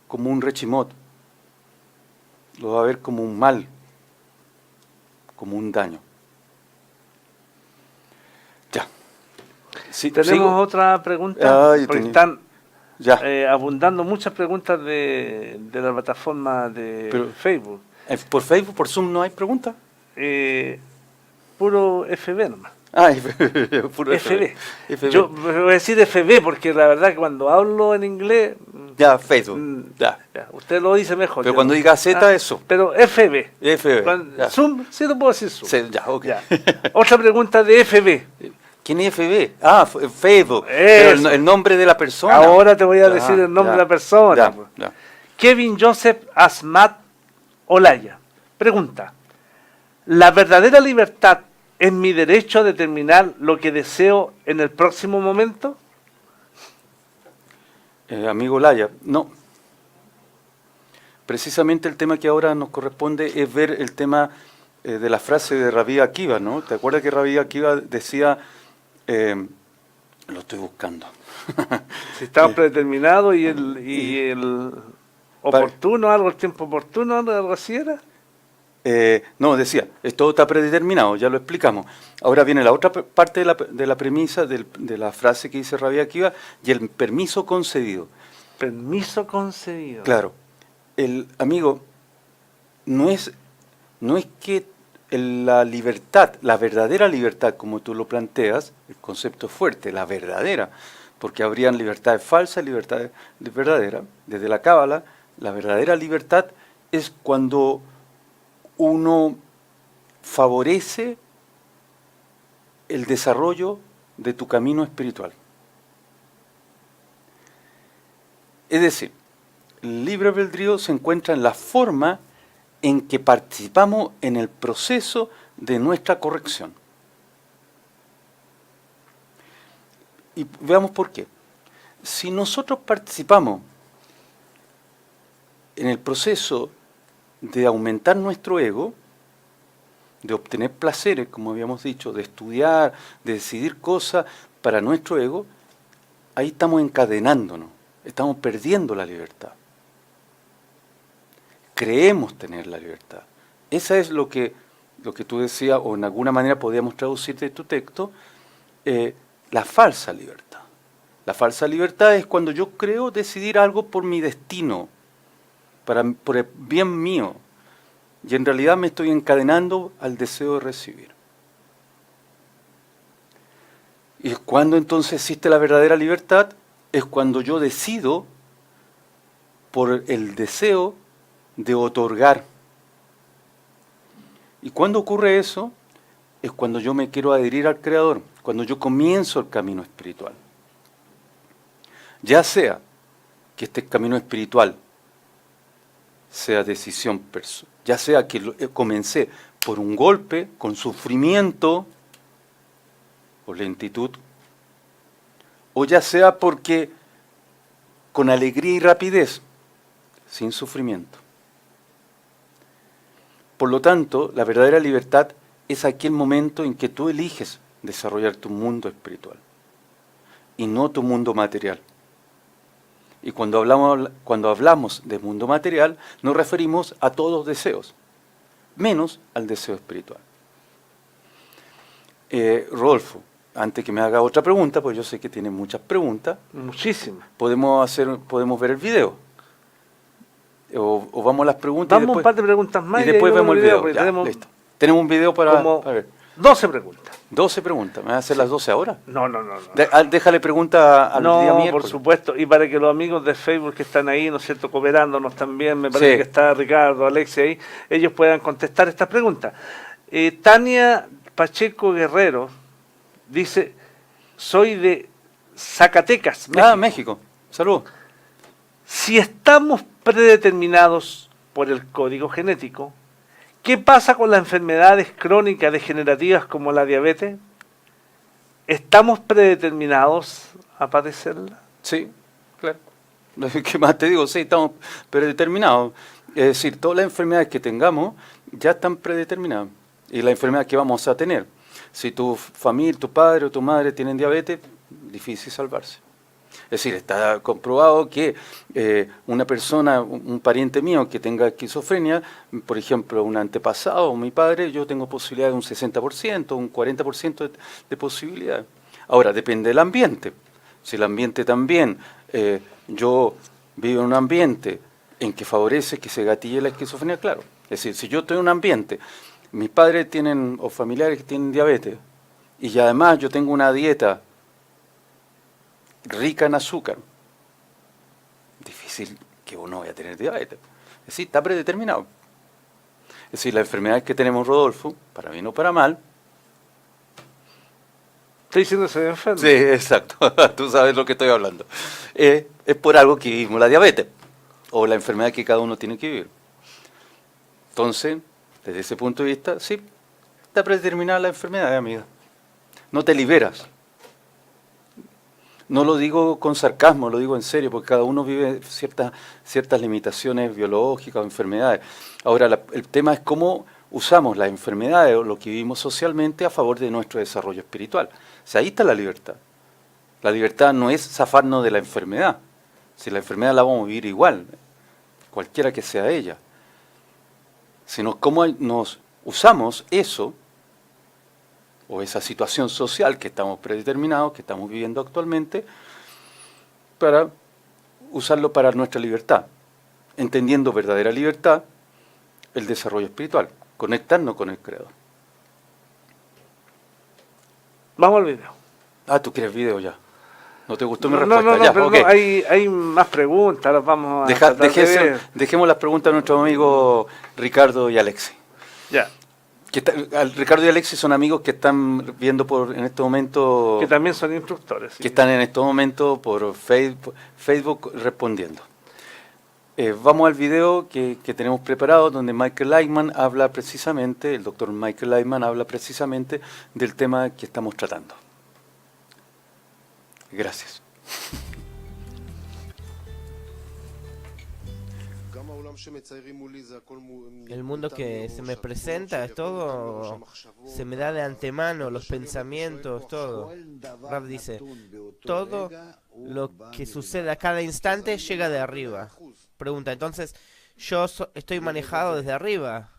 S2: como un Reshimot, lo va a ver como un mal, como un daño. Ya. Sí,
S1: tenemos
S2: ¿sigo?
S1: otra pregunta, porque están
S2: ya.
S1: abundando muchas preguntas de la plataforma de Facebook.
S2: ¿Por Facebook, por Zoom no hay preguntas?
S1: Puro FB nomás.
S2: Ah, puro
S1: FB.
S2: FB.
S1: Yo voy a decir FB porque la verdad que cuando hablo en inglés...
S2: Ya, Facebook.
S1: ya, usted lo dice mejor.
S2: Pero cuando diga Z, eso.
S1: Pero FB.
S2: FB. Ya.
S1: Zoom, sí lo puedo decir Zoom.
S2: Sí, ya, ok.
S1: Ya. Otra pregunta de FB.
S2: ¿Quién es FB? Ah, Facebook.
S1: Eso.
S2: Pero el nombre de la persona.
S1: Ahora te voy a decir el nombre de la persona.
S2: Ya, ya.
S1: Kevin Joseph Asmat Olaya. Pregunta. ¿La verdadera libertad es mi derecho a determinar lo que deseo en el próximo momento?
S2: Amigo Laya, no. Precisamente el tema que ahora nos corresponde es ver el tema de la frase de Rabbi Akiva, ¿no? ¿Te acuerdas que Rabbi Akiva decía, lo estoy buscando?
S1: Si estaba predeterminado y el oportuno, algo, el tiempo oportuno, algo así era.
S2: No, decía, todo está predeterminado, ya lo explicamos. Ahora viene la otra parte de la premisa de la frase que dice Rabbi Akiva, y el permiso concedido.
S1: Permiso concedido.
S2: Claro, el amigo, no es que la libertad, la verdadera libertad, como tú lo planteas, el concepto es fuerte, la verdadera, porque habrían libertades falsas, libertades verdaderas. Desde la Cábala, la verdadera libertad es cuando uno favorece el desarrollo de tu camino espiritual. Es decir, el libre albedrío se encuentra en la forma en que participamos en el proceso de nuestra corrección. Y veamos por qué. Si nosotros participamos en el proceso de aumentar nuestro ego, de obtener placeres, como habíamos dicho, de estudiar, de decidir cosas para nuestro ego, ahí estamos encadenándonos, estamos perdiendo la libertad. Creemos tener la libertad. Esa es lo que tú decías, o en alguna manera podíamos traducir de tu texto, la falsa libertad. La falsa libertad es cuando yo creo decidir algo por mi destino, por el bien mío, y en realidad me estoy encadenando al deseo de recibir. ¿Y cuándo entonces existe la verdadera libertad? Es cuando yo decido por el deseo de otorgar. ¿Y cuándo ocurre eso? Es cuando yo me quiero adherir al Creador, cuando yo comienzo el camino espiritual. Ya sea que este camino espiritual sea decisión personal, ya sea que comencé por un golpe, con sufrimiento o lentitud, o ya sea porque con alegría y rapidez, sin sufrimiento. Por lo tanto, la verdadera libertad es aquel momento en que tú eliges desarrollar tu mundo espiritual y no tu mundo material. Y cuando hablamos de mundo material, nos referimos a todos los deseos, menos al deseo espiritual. Rodolfo, antes que me haga otra pregunta, pues yo sé que tiene muchas preguntas.
S1: Muchísimas.
S2: Podemos ver el video. O vamos a las preguntas.
S1: Vamos un par de preguntas más
S2: y después vemos el video. Ya,
S1: tenemos,
S2: listo. Tenemos un video para ver.
S1: 12 preguntas.
S2: 12 preguntas. ¿Me vas a hacer las 12 ahora?
S1: No.
S2: Déjale pregunta al día miércoles.
S1: Por supuesto. Y para que los amigos de Facebook que están ahí, ¿no es cierto?, cooperándonos también, me parece que está Ricardo, Alexia ahí, ellos puedan contestar estas preguntas. Tania Pacheco Guerrero dice, soy de Zacatecas, México.
S2: México. Saludos.
S1: Si estamos predeterminados por el código genético, ¿qué pasa con las enfermedades crónicas degenerativas como la diabetes? ¿Estamos predeterminados a padecerla?
S2: Sí, claro. ¿Qué más te digo? Sí, estamos predeterminados. Es decir, todas las enfermedades que tengamos ya están predeterminadas. Y las enfermedades que vamos a tener. Si tu familia, tu padre o tu madre tienen diabetes, difícil salvarse. Es decir, está comprobado que una persona, un pariente mío que tenga esquizofrenia, por ejemplo, un antepasado o mi padre, yo tengo posibilidad de un 60%, un 40% de posibilidad. Ahora, depende del ambiente. Si el ambiente también, yo vivo en un ambiente en que favorece que se gatille la esquizofrenia, claro. Es decir, si yo estoy en un ambiente, mis padres tienen, o familiares que tienen diabetes, y además yo tengo una dieta rica en azúcar, difícil que uno vaya a tener diabetes. Es decir, está predeterminado. Es decir, la enfermedad que tenemos, Rodolfo, para bien o para mal.
S1: ¿Estoy diciendo que soy enfermo?
S2: Sí, exacto. Tú sabes lo que estoy hablando. Es por algo que vivimos la diabetes, o la enfermedad que cada uno tiene que vivir. Entonces, desde ese punto de vista, sí, está predeterminada la enfermedad, amiga. No te liberas. No lo digo con sarcasmo, lo digo en serio, porque cada uno vive ciertas limitaciones biológicas o enfermedades. Ahora, el tema es cómo usamos las enfermedades o lo que vivimos socialmente a favor de nuestro desarrollo espiritual. O sea, ahí está la libertad. La libertad no es zafarnos de la enfermedad. Si la enfermedad la vamos a vivir igual, cualquiera que sea ella. Sino cómo nos usamos eso, o esa situación social que estamos predeterminados, que estamos viviendo actualmente, para usarlo para nuestra libertad, entendiendo verdadera libertad, el desarrollo espiritual, conectarnos con el Creador.
S1: Vamos al video.
S2: Ah, tú quieres video ya. ¿No te gustó mi
S1: No,
S2: respuesta?
S1: no,
S2: Ya,
S1: pero
S2: okay.
S1: no, hay más preguntas, las vamos a tratar de ver.
S2: Dejemos las preguntas a nuestros amigos Ricardo y Alexis.
S1: Ya.
S2: Ricardo y Alexis son amigos que están viendo en este momento...
S1: Que también son instructores. Sí.
S2: Que están en estos momentos por Facebook respondiendo. Vamos al video que tenemos preparado, donde Michael Lightman habla precisamente, el doctor Michael Lightman habla precisamente del tema que estamos tratando. Gracias.
S3: El mundo que se me presenta es todo, se me da de antemano, los pensamientos, todo. Rav dice, todo lo que sucede a cada instante llega de arriba. Pregunta, entonces, yo estoy manejado desde arriba.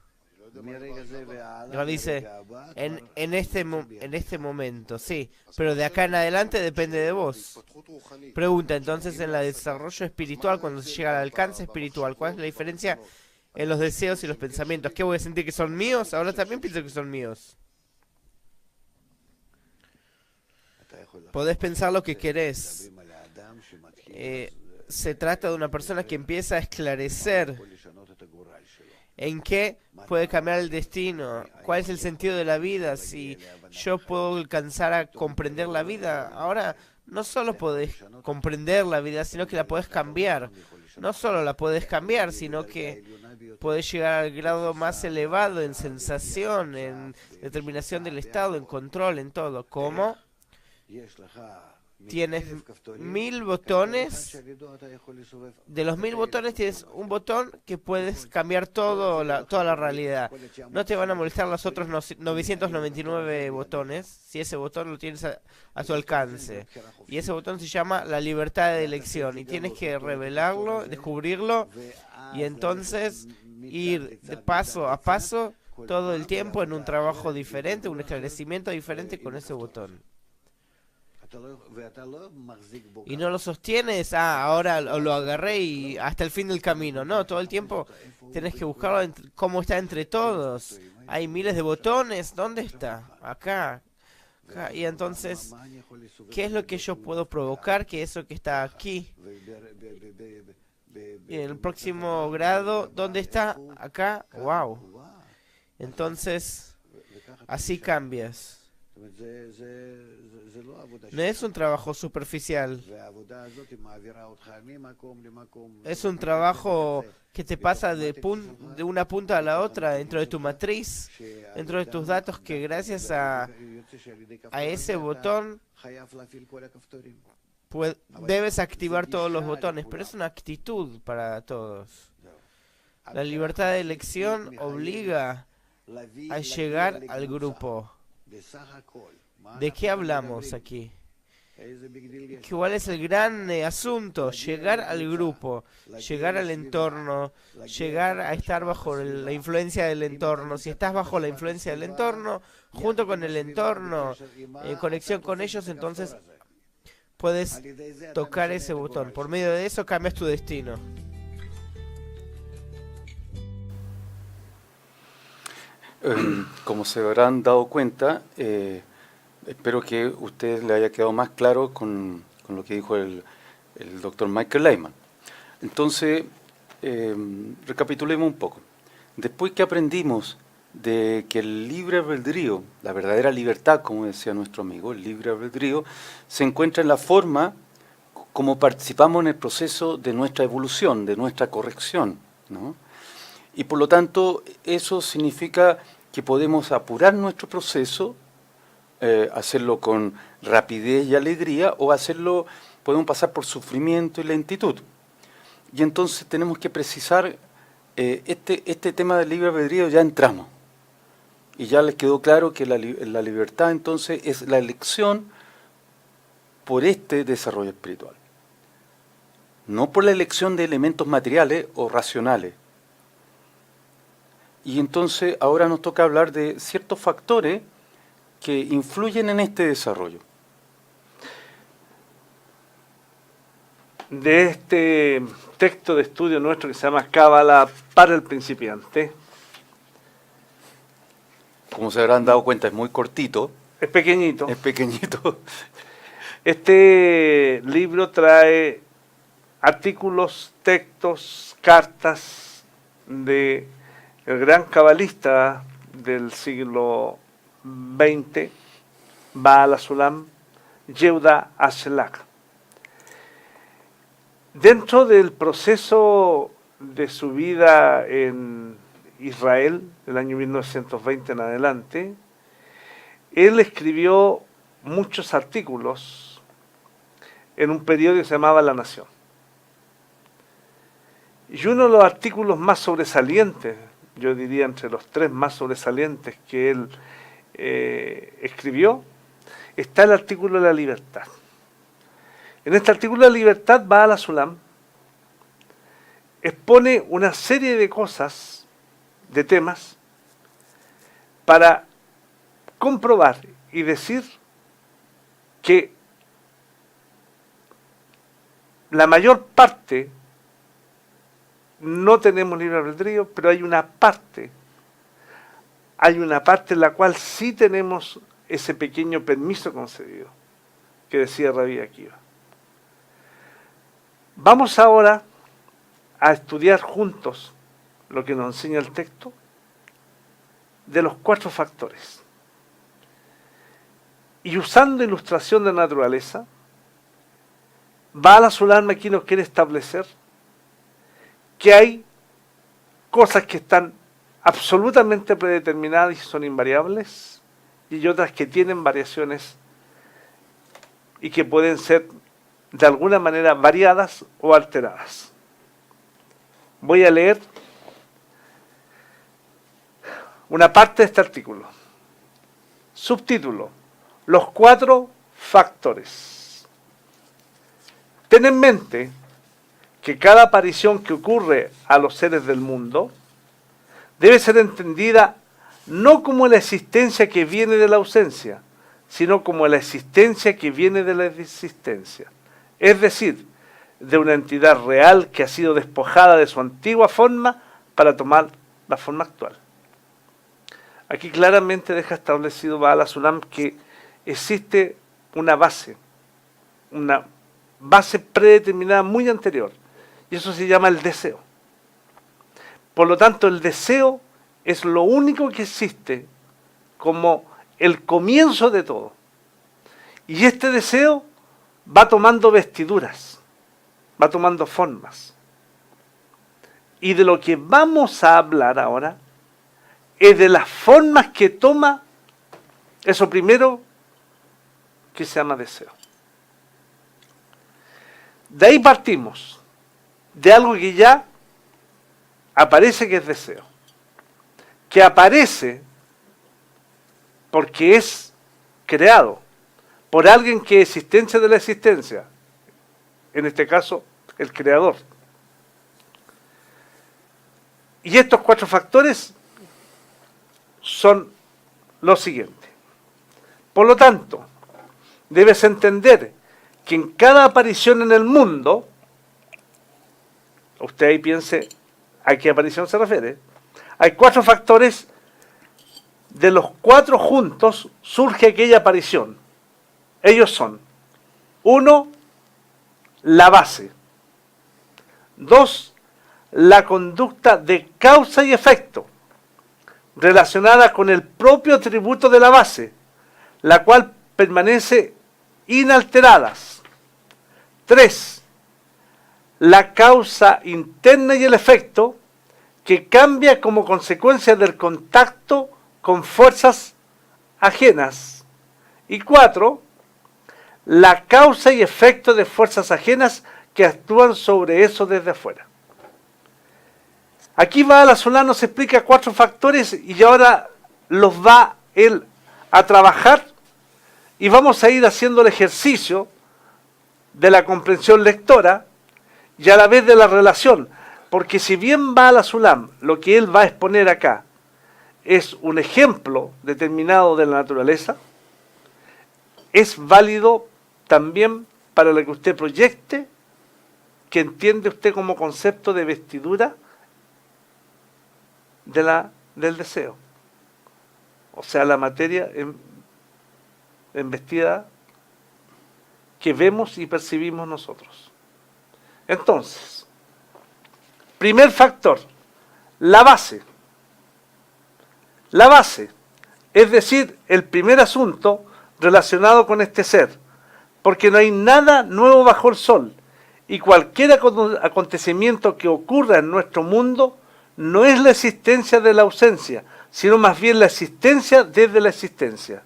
S3: Rav dice, en este momento, sí, pero de acá en adelante depende de vos. Pregunta, entonces, en el desarrollo espiritual, cuando se llega al alcance espiritual, ¿cuál es la diferencia en los deseos y los pensamientos? ¿Qué voy a sentir que son míos? Ahora también pienso que son míos. Podés pensar lo que querés. Se trata de una persona que empieza a esclarecer en qué puede cambiar el destino, cuál es el sentido de la vida, si yo puedo alcanzar a comprender la vida. Ahora, no solo podés comprender la vida, sino que la podés cambiar. No solo la podés cambiar, sino que podés llegar al grado más elevado en sensación, en determinación del estado, en control, en todo. ¿Cómo? Tienes 1000 botones. De los 1000 botones tienes un botón que puedes cambiar toda la realidad. No te van a molestar los otros 999 botones si ese botón lo tienes a tu alcance. Y ese botón se llama la libertad de elección. Y tienes que revelarlo, descubrirlo y entonces ir de paso a paso todo el tiempo en un trabajo diferente, un esclarecimiento diferente con ese botón. Y no lo sostienes, ahora lo agarré y hasta el fin del camino. No, todo el tiempo tenés que buscarlo cómo está entre todos. Hay miles de botones, ¿dónde está? Acá. Y entonces, ¿qué es lo que yo puedo provocar? Que eso que está aquí. Y en el próximo grado, ¿dónde está? Acá. Wow. Entonces, así cambias. No es un trabajo superficial. Es un trabajo que te pasa de una punta a la otra dentro de tu matriz, dentro de tus datos, que gracias a ese botón debes activar todos los botones, pero es una actitud para todos. La libertad de elección obliga a llegar al grupo. ¿De qué hablamos aquí? ¿Cuál es el gran asunto? Llegar al grupo, llegar al entorno, llegar a estar bajo la influencia del entorno. Si estás bajo la influencia del entorno, junto con el entorno, en conexión con ellos, entonces puedes tocar ese botón. Por medio de eso cambias tu destino.
S2: Como se habrán dado cuenta, Espero que a usted le haya quedado más claro con lo que dijo el doctor Michael Lehman. Entonces, recapitulemos un poco. Después que aprendimos de que el libre albedrío, la verdadera libertad, como decía nuestro amigo, el libre albedrío, se encuentra en la forma como participamos en el proceso de nuestra evolución, de nuestra corrección, ¿no? Y por lo tanto, eso significa que podemos apurar nuestro proceso, hacerlo con rapidez y alegría, o podemos pasar por sufrimiento y lentitud. Y entonces tenemos que precisar, este tema del libre albedrío ya entramos. Y ya les quedó claro que la libertad entonces es la elección por este desarrollo espiritual. No por la elección de elementos materiales o racionales. Y entonces ahora nos toca hablar de ciertos factores que influyen en este desarrollo.
S1: De este texto de estudio nuestro que se llama Cábala para el principiante.
S2: Como se habrán dado cuenta, es muy cortito.
S1: Es pequeñito.
S2: Es pequeñito.
S1: Este libro trae artículos, textos, cartas de el gran cabalista del siglo XX, Baal HaSulam, Yehuda Ashelach. Dentro del proceso de su vida en Israel, del año 1920 en adelante, él escribió muchos artículos en un periódico que se llamaba La Nación. Y uno de los artículos más sobresalientes, yo diría entre los 3 más sobresalientes que él escribió, está el artículo de la libertad. En este artículo de la libertad, Baal HaSulam expone una serie de cosas, de temas, para comprobar y decir que la mayor parte no tenemos libre albedrío, pero hay una parte en la cual sí tenemos ese pequeño permiso concedido, que decía Rabbi Akiva. Vamos ahora a estudiar juntos lo que nos enseña el texto de los 4 factores. Y usando ilustración de naturaleza, Baal HaSulam aquí nos quiere establecer que hay cosas que están absolutamente predeterminadas y son invariables, y otras que tienen variaciones y que pueden ser de alguna manera variadas o alteradas. Voy a leer una parte de este artículo. Subtítulo: Los 4 factores. Ten en mente que cada aparición que ocurre a los seres del mundo debe ser entendida no como la existencia que viene de la ausencia, sino como la existencia que viene de la existencia. Es decir, de una entidad real que ha sido despojada de su antigua forma para tomar la forma actual. Aquí claramente deja establecido Baal HaSulam que existe una base predeterminada muy anterior, y eso se llama el deseo. Por lo tanto, el deseo es lo único que existe como el comienzo de todo. Y este deseo va tomando vestiduras, va tomando formas. Y de lo que vamos a hablar ahora es de las formas que toma eso primero que se llama deseo. De ahí partimos, de algo que ya aparece que es deseo, que aparece porque es creado por alguien que es existencia de la existencia, en este caso el creador. Y estos 4 factores son los siguientes. Por lo tanto, debes entender que en cada aparición en el mundo, usted ahí piense a qué aparición se refiere, hay 4 factores de los 4 juntos surge aquella aparición. Ellos son: 1, la base; 2, la conducta de causa y efecto, relacionada con el propio atributo de la base, la cual permanece inalterada. 3, la causa interna y el efecto, que cambia como consecuencia del contacto con fuerzas ajenas. Y 4, la causa y efecto de fuerzas ajenas que actúan sobre eso desde afuera. Aquí Baal HaSulam nos explica 4 factores y ahora los va él a trabajar, y vamos a ir haciendo el ejercicio de la comprensión lectora y a la vez de la relación, porque si bien Baal HaSulam, lo que él va a exponer acá, es un ejemplo determinado de la naturaleza, es válido también para lo que usted proyecte, que entiende usted como concepto de vestidura del deseo. O sea, la materia en vestida que vemos y percibimos nosotros. Entonces, primer factor, la base. La base, es decir, el primer asunto relacionado con este ser, porque no hay nada nuevo bajo el sol, y cualquier acontecimiento que ocurra en nuestro mundo no es la existencia de la ausencia, sino más bien la existencia desde la existencia.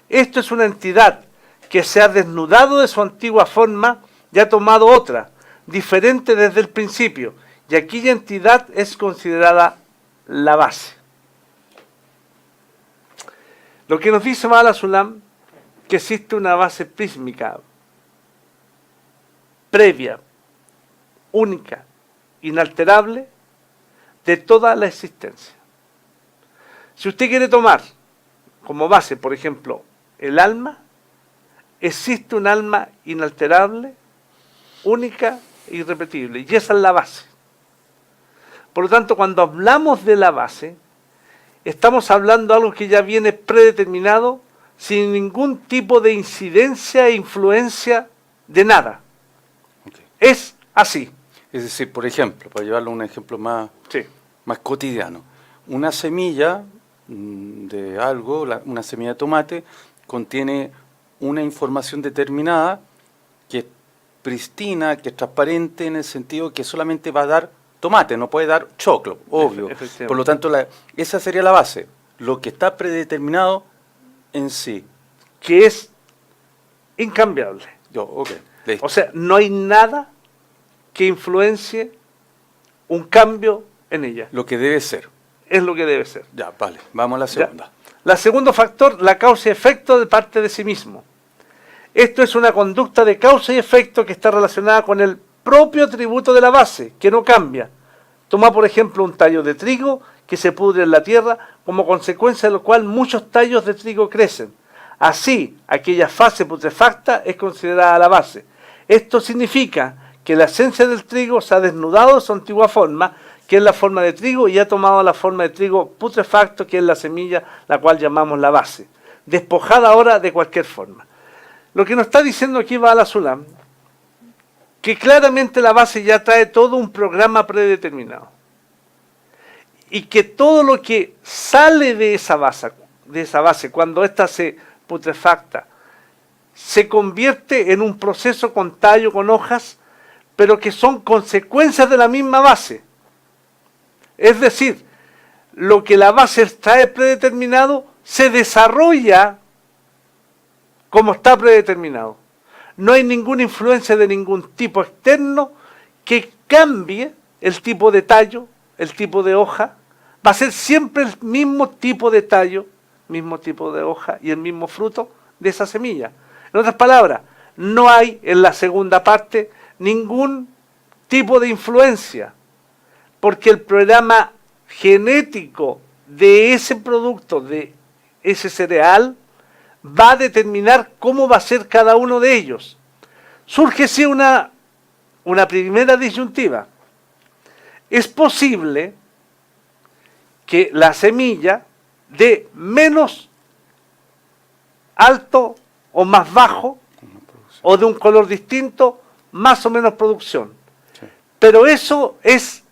S1: Esto es una entidad que se ha desnudado de su antigua forma y ha tomado otra, diferente desde el principio, y aquella entidad es considerada la base. Lo que nos dice Baal HaSulam, que existe una base prísmica, previa, única, inalterable, de toda la existencia. Si usted quiere tomar como base, por ejemplo, el alma, existe un alma inalterable, única e irrepetible, y esa es la base. Por lo tanto, cuando hablamos de la base, estamos hablando de algo que ya viene predeterminado, sin ningún tipo de incidencia e influencia de nada.
S2: Okay.
S1: Es así.
S2: Es decir, por ejemplo, para llevarlo a un ejemplo más cotidiano, una semilla de algo, una semilla de tomate, contiene una información determinada que es pristina, que es transparente, en el sentido que solamente va a dar tomate, no puede dar choclo, obvio. Por lo tanto, esa sería la base, lo que está predeterminado en sí.
S1: Que es incambiable. O sea, no hay nada que influencie un cambio en ella.
S2: Lo que debe ser.
S1: Es lo que debe ser.
S2: Ya, vale, vamos a la segunda.
S1: La segundo factor, la causa y efecto de parte de sí mismo. Esto es una conducta de causa y efecto que está relacionada con el propio atributo de la base, que no cambia. Toma, por ejemplo, un tallo de trigo que se pudre en la tierra, como consecuencia de lo cual muchos tallos de trigo crecen. Así, aquella fase putrefacta es considerada la base. Esto significa que la esencia del trigo se ha desnudado de su antigua forma, que es la forma de trigo, y ha tomado la forma de trigo putrefacto, que es la semilla, la cual llamamos la base, despojada ahora de cualquier forma. Lo que nos está diciendo aquí Baal HaSulam, que claramente la base ya trae todo un programa predeterminado, y que todo lo que sale de esa base cuando ésta se putrefacta, se convierte en un proceso con tallo, con hojas, pero que son consecuencias de la misma base. Es decir, lo que la base trae predeterminado se desarrolla como está predeterminado. No hay ninguna influencia de ningún tipo externo que cambie el tipo de tallo, el tipo de hoja. Va a ser siempre el mismo tipo de tallo, mismo tipo de hoja y el mismo fruto de esa semilla. En otras palabras, no hay en la segunda parte ningún tipo de influencia, porque el programa genético de ese producto, de ese cereal, va a determinar cómo va a ser cada uno de ellos. Surge así una primera disyuntiva. Es posible que la semilla de menos alto o más bajo, o de un color distinto, más o menos producción.
S2: Sí.
S1: Pero eso es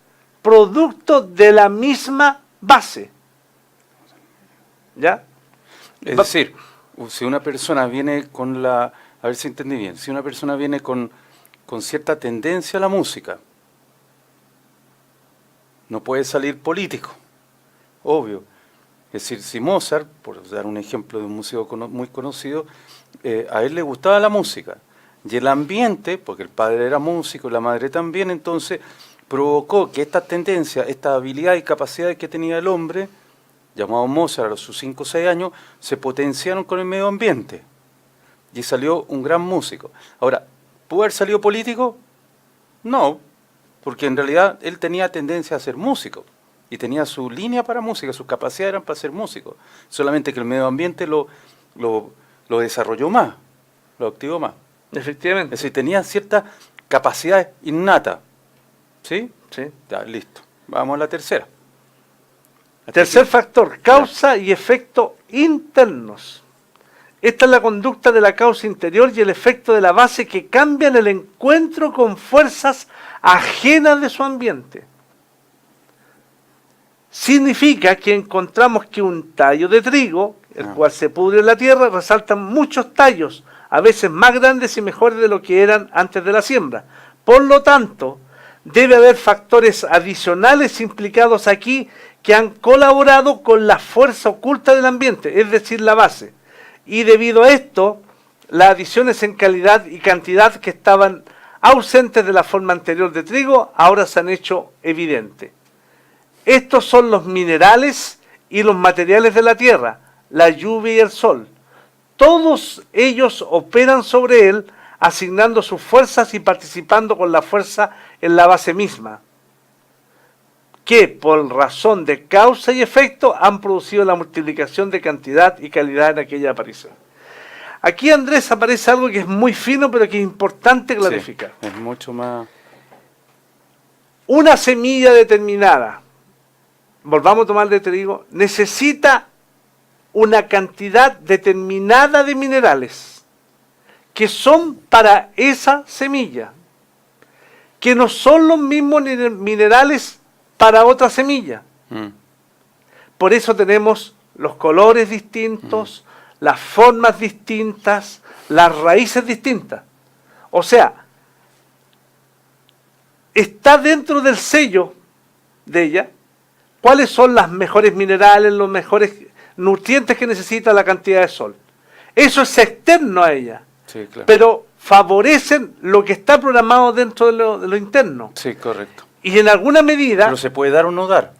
S1: producto de la misma base. ¿Ya?
S2: Es decir, si una persona viene con la... A ver si entendí bien. Si una persona viene con cierta tendencia a la música, no puede salir político, obvio. Es decir, si Mozart, por dar un ejemplo de un músico muy conocido, a él le gustaba la música, y el ambiente, porque el padre era músico y la madre también, entonces provocó que esta tendencia, esta habilidad y capacidad que tenía el hombre, llamado Mozart a sus 5 o 6 años, se potenciaron con el medio ambiente, y salió un gran músico. Ahora, ¿pudo haber salido político? No, porque en realidad él tenía tendencia a ser músico, y tenía su línea para música, sus capacidades eran para ser músico, solamente que el medio ambiente lo desarrolló más, lo activó más.
S1: Efectivamente.
S2: Es decir, tenía cierta capacidad innata. ¿Sí?
S1: Sí.
S2: Ya, listo. Vamos a la tercera.
S1: Tercer factor, causa y efecto internos. Esta es la conducta de la causa interior y el efecto de la base que cambian el encuentro con fuerzas ajenas de su ambiente. Significa que encontramos que un tallo de trigo, el cual se pudre en la tierra, resaltan muchos tallos, a veces más grandes y mejores de lo que eran antes de la siembra. Por lo tanto, debe haber factores adicionales implicados aquí que han colaborado con la fuerza oculta del ambiente, es decir, la base. Y debido a esto, las adiciones en calidad y cantidad que estaban ausentes de la forma anterior de trigo, ahora se han hecho evidentes. Estos son los minerales y los materiales de la tierra, la lluvia y el sol. Todos ellos operan sobre él, asignando sus fuerzas y participando con la fuerza en la base misma, que por razón de causa y efecto han producido la multiplicación de cantidad y calidad en aquella aparición. Aquí, Andrés, aparece algo que es muy fino, pero que es importante clarificar.
S2: Sí, es mucho más...
S1: Una semilla determinada, volvamos a tomar de trigo, necesita una cantidad determinada de minerales que son para esa semilla, que no son los mismos minerales para otra semilla. Por eso tenemos los colores distintos, las formas distintas, las raíces distintas. O sea, está dentro del sello de ella cuáles son los mejores minerales, los mejores nutrientes que necesita la cantidad de sol. Eso es externo a ella,
S2: Sí, claro.
S1: pero favorecen lo que está programado dentro de lo interno.
S2: Sí, correcto.
S1: Y en alguna medida...
S2: Pero se puede dar o no dar.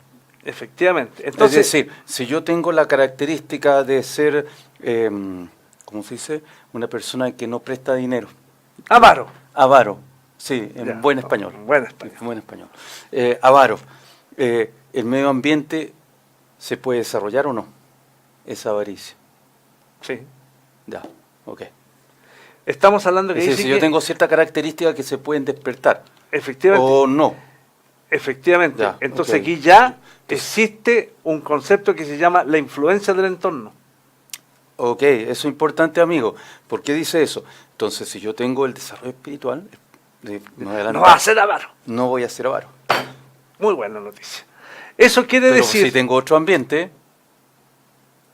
S1: Efectivamente. Entonces,
S2: es decir, si yo tengo la característica de ser, ¿cómo se dice? Una persona que no presta dinero.
S1: avaro.
S2: Avaro, sí, en
S1: Ya,
S2: buen español.
S1: en buen español.
S2: En buen español. Avaro. ¿El medio ambiente se puede desarrollar o no? Esa avaricia.
S1: Sí.
S2: Ya, ok.
S1: Estamos hablando que
S2: Es decir,
S1: dice
S2: si yo
S1: que
S2: tengo ciertas características que se pueden despertar.
S1: efectivamente,
S2: O no.
S1: efectivamente.
S2: Ya,
S1: Entonces
S2: ok.
S1: aquí ya existe un concepto que se llama la influencia del entorno.
S2: Ok, eso es importante, amigo. ¿Por qué dice eso? Entonces, si yo tengo el desarrollo espiritual,
S1: No va a ser avaro.
S2: no voy a ser avaro.
S1: Muy buena noticia. Eso quiere
S2: Pero
S1: decir
S2: si tengo otro ambiente,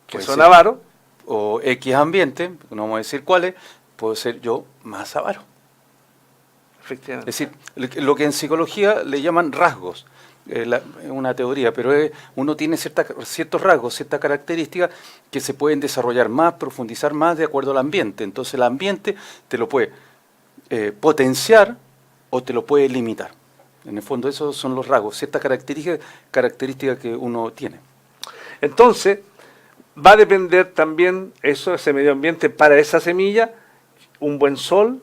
S1: que
S2: puede
S1: son
S2: ser,
S1: avaros,
S2: o X ambiente, no vamos a decir cuáles, puedo ser yo más avaro. Es
S1: efectivamente.
S2: decir, lo que en psicología le llaman rasgos, es una teoría, pero uno tiene ciertos rasgos, ciertas características que se pueden desarrollar más, profundizar más de acuerdo al ambiente. Entonces el ambiente te lo puede potenciar o te lo puede limitar. En el fondo esos son los rasgos, ciertas características que uno tiene.
S1: Entonces, va a depender también ese medio ambiente para esa semilla, un buen sol,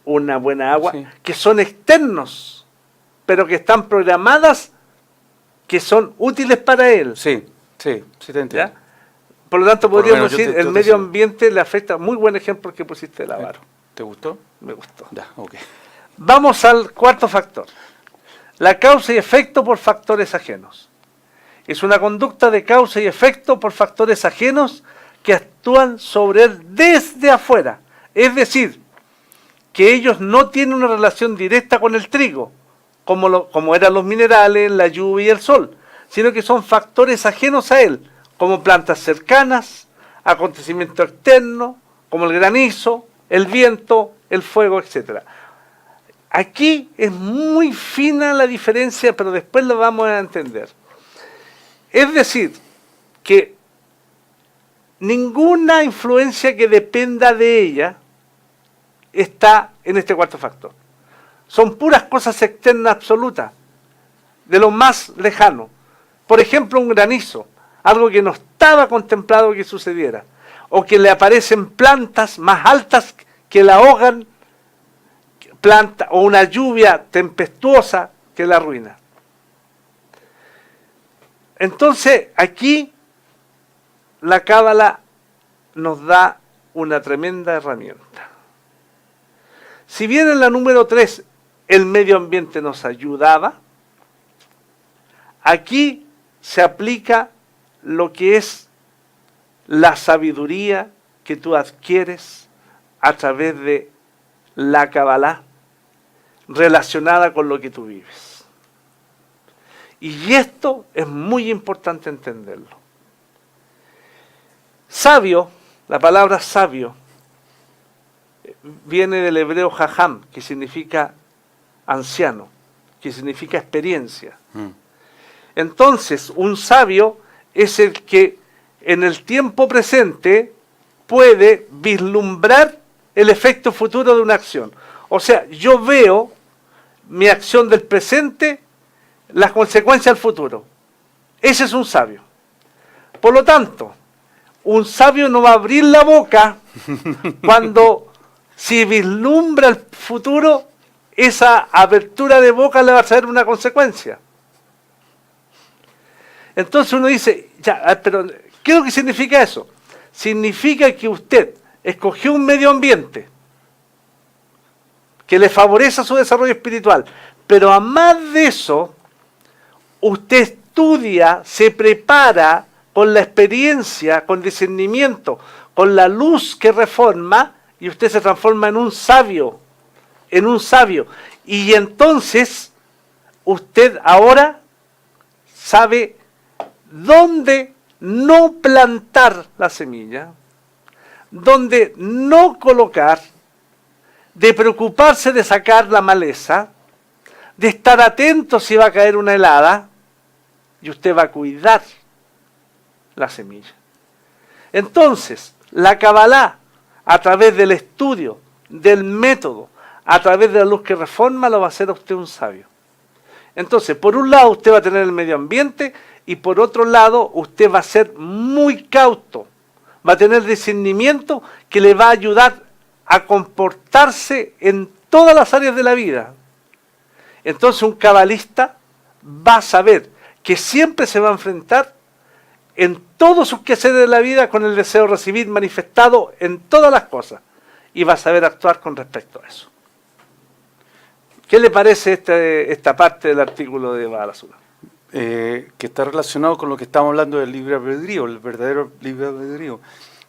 S1: una buena agua,
S2: Sí.
S1: que son externos, pero que están programadas, que son útiles para él.
S2: Sí, te entiendo.
S1: ¿Ya? Por lo tanto,
S2: Por lo
S1: podríamos
S2: menos yo
S1: decir,
S2: te
S1: el medio
S2: sigo.
S1: ambiente le afecta. Muy buen ejemplo que pusiste del avaro.
S2: ¿Te gustó?
S1: Me gustó.
S2: Ya, ok.
S1: Vamos al cuarto factor. La causa y efecto por factores ajenos. Es una conducta de causa y efecto por factores ajenos que actúan sobre él desde afuera. Es decir, que ellos no tienen una relación directa con el trigo, como eran los minerales, la lluvia y el sol, sino que son factores ajenos a él, como plantas cercanas, acontecimientos externos, como el granizo, el viento, el fuego, etc. Aquí es muy fina la diferencia, pero después la vamos a entender. Es decir, que ninguna influencia que dependa de ella está en este cuarto factor. Son puras cosas externas absolutas, de lo más lejano. Por ejemplo, un granizo, algo que no estaba contemplado que sucediera, o que le aparecen plantas más altas que la ahogan, o una lluvia tempestuosa que la arruina. Entonces, aquí la Cábala nos da una tremenda herramienta. Si bien en la número 3 el medio ambiente nos ayudaba, aquí se aplica lo que es la sabiduría que tú adquieres a través de la Cábala relacionada con lo que tú vives. Y esto es muy importante entenderlo. Sabio, la palabra sabio, viene del hebreo jajam, que significa anciano, que significa experiencia. Entonces, un sabio es el que en el tiempo presente puede vislumbrar el efecto futuro de una acción. O sea, yo veo mi acción del presente, las consecuencias del futuro. Ese es un sabio. Por lo tanto, un sabio no va a abrir la boca cuando, si vislumbra el futuro, esa apertura de boca le va a traer una consecuencia. Entonces uno dice, ya, pero ¿qué es lo que significa eso? Significa que usted escogió un medio ambiente que le favorece su desarrollo espiritual, pero a más de eso, usted estudia, se prepara con la experiencia, con discernimiento, con la luz que reforma, y usted se transforma en un sabio, y entonces usted ahora sabe dónde no plantar la semilla, dónde no colocar, de preocuparse de sacar la maleza, de estar atento si va a caer una helada, y usted va a cuidar la semilla. Entonces, la Cábala, a través del estudio, del método, a través de la luz que reforma, lo va a hacer a usted un sabio. Entonces, por un lado usted va a tener el medio ambiente, y por otro lado usted va a ser muy cauto, va a tener discernimiento que le va a ayudar a comportarse en todas las áreas de la vida. Entonces un cabalista va a saber que siempre se va a enfrentar en todos sus quehaceres de la vida con el deseo de recibir manifestado en todas las cosas, y va a saber actuar con respecto a eso. ¿Qué le parece esta parte del artículo de Baal HaSulam?
S2: Que está relacionado con lo que estamos hablando del libre albedrío, el verdadero libre albedrío.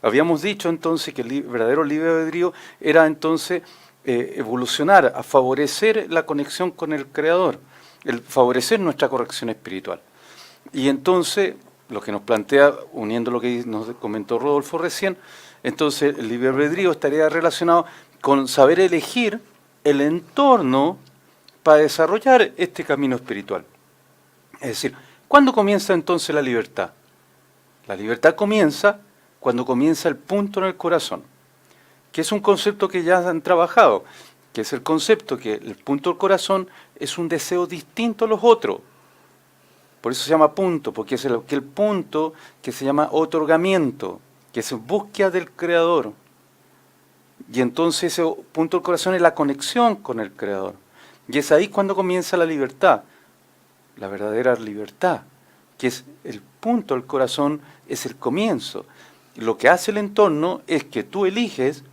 S2: Habíamos dicho entonces que el verdadero libre albedrío era entonces evolucionar, a favorecer la conexión con el Creador, el favorecer nuestra corrección espiritual. Y entonces, lo que nos plantea, uniendo lo que nos comentó Rodolfo recién, entonces el libre albedrío estaría relacionado con saber elegir el entorno para desarrollar este camino espiritual. Es decir, ¿cuándo comienza entonces la libertad? La libertad comienza cuando comienza el punto en el corazón, que es un concepto que ya han trabajado, que es el concepto que el punto del corazón es un deseo distinto a los otros. Por eso se llama punto, porque es el punto que se llama otorgamiento, que es búsqueda del Creador. Y entonces ese punto del corazón es la conexión con el Creador. Y es ahí cuando comienza la libertad, la verdadera libertad, que es el punto del corazón, es el comienzo. Lo que hace el entorno es que tú eliges,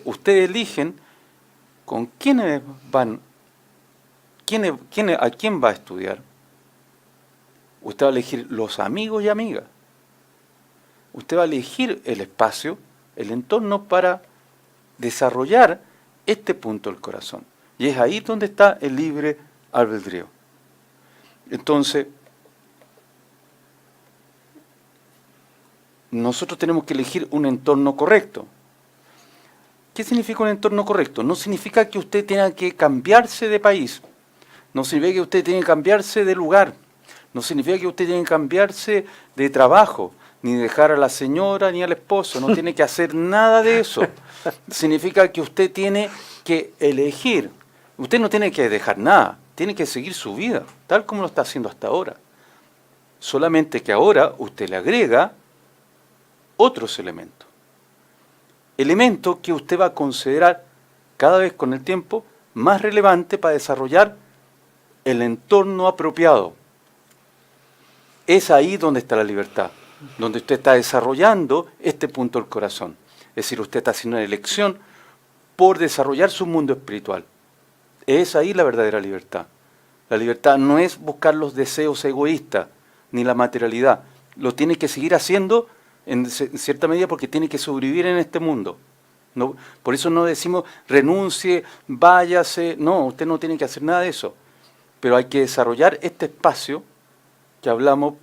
S2: ustedes eligen con quiénes van, a quién va a estudiar. Usted va a elegir los amigos y amigas. Usted va a elegir el espacio, el entorno para desarrollar este punto del corazón. Y es ahí donde está el libre albedrío. Entonces, nosotros tenemos que elegir un entorno correcto. ¿Qué significa un entorno correcto? No significa que usted tenga que cambiarse de país, no significa que usted tenga que cambiarse de lugar, no significa que usted tenga que cambiarse de trabajo, ni dejar a la señora ni al esposo, no tiene que hacer nada de eso. Significa que usted tiene que elegir. Usted no tiene que dejar nada, tiene que seguir su vida, tal como lo está haciendo hasta ahora. Solamente que ahora usted le agrega otros elementos. Elementos que usted va a considerar cada vez con el tiempo más relevante para desarrollar el entorno apropiado. Es ahí donde está la libertad, donde usted está desarrollando este punto del corazón. Es decir, usted está haciendo una elección por desarrollar su mundo espiritual. Es ahí la verdadera libertad. La libertad no es buscar los deseos egoístas, ni la materialidad. Lo tiene que seguir haciendo en cierta medida porque tiene que sobrevivir en este mundo. No, por eso no decimos renuncie, váyase. No, usted no tiene que hacer nada de eso. Pero hay que desarrollar este espacio que hablamos,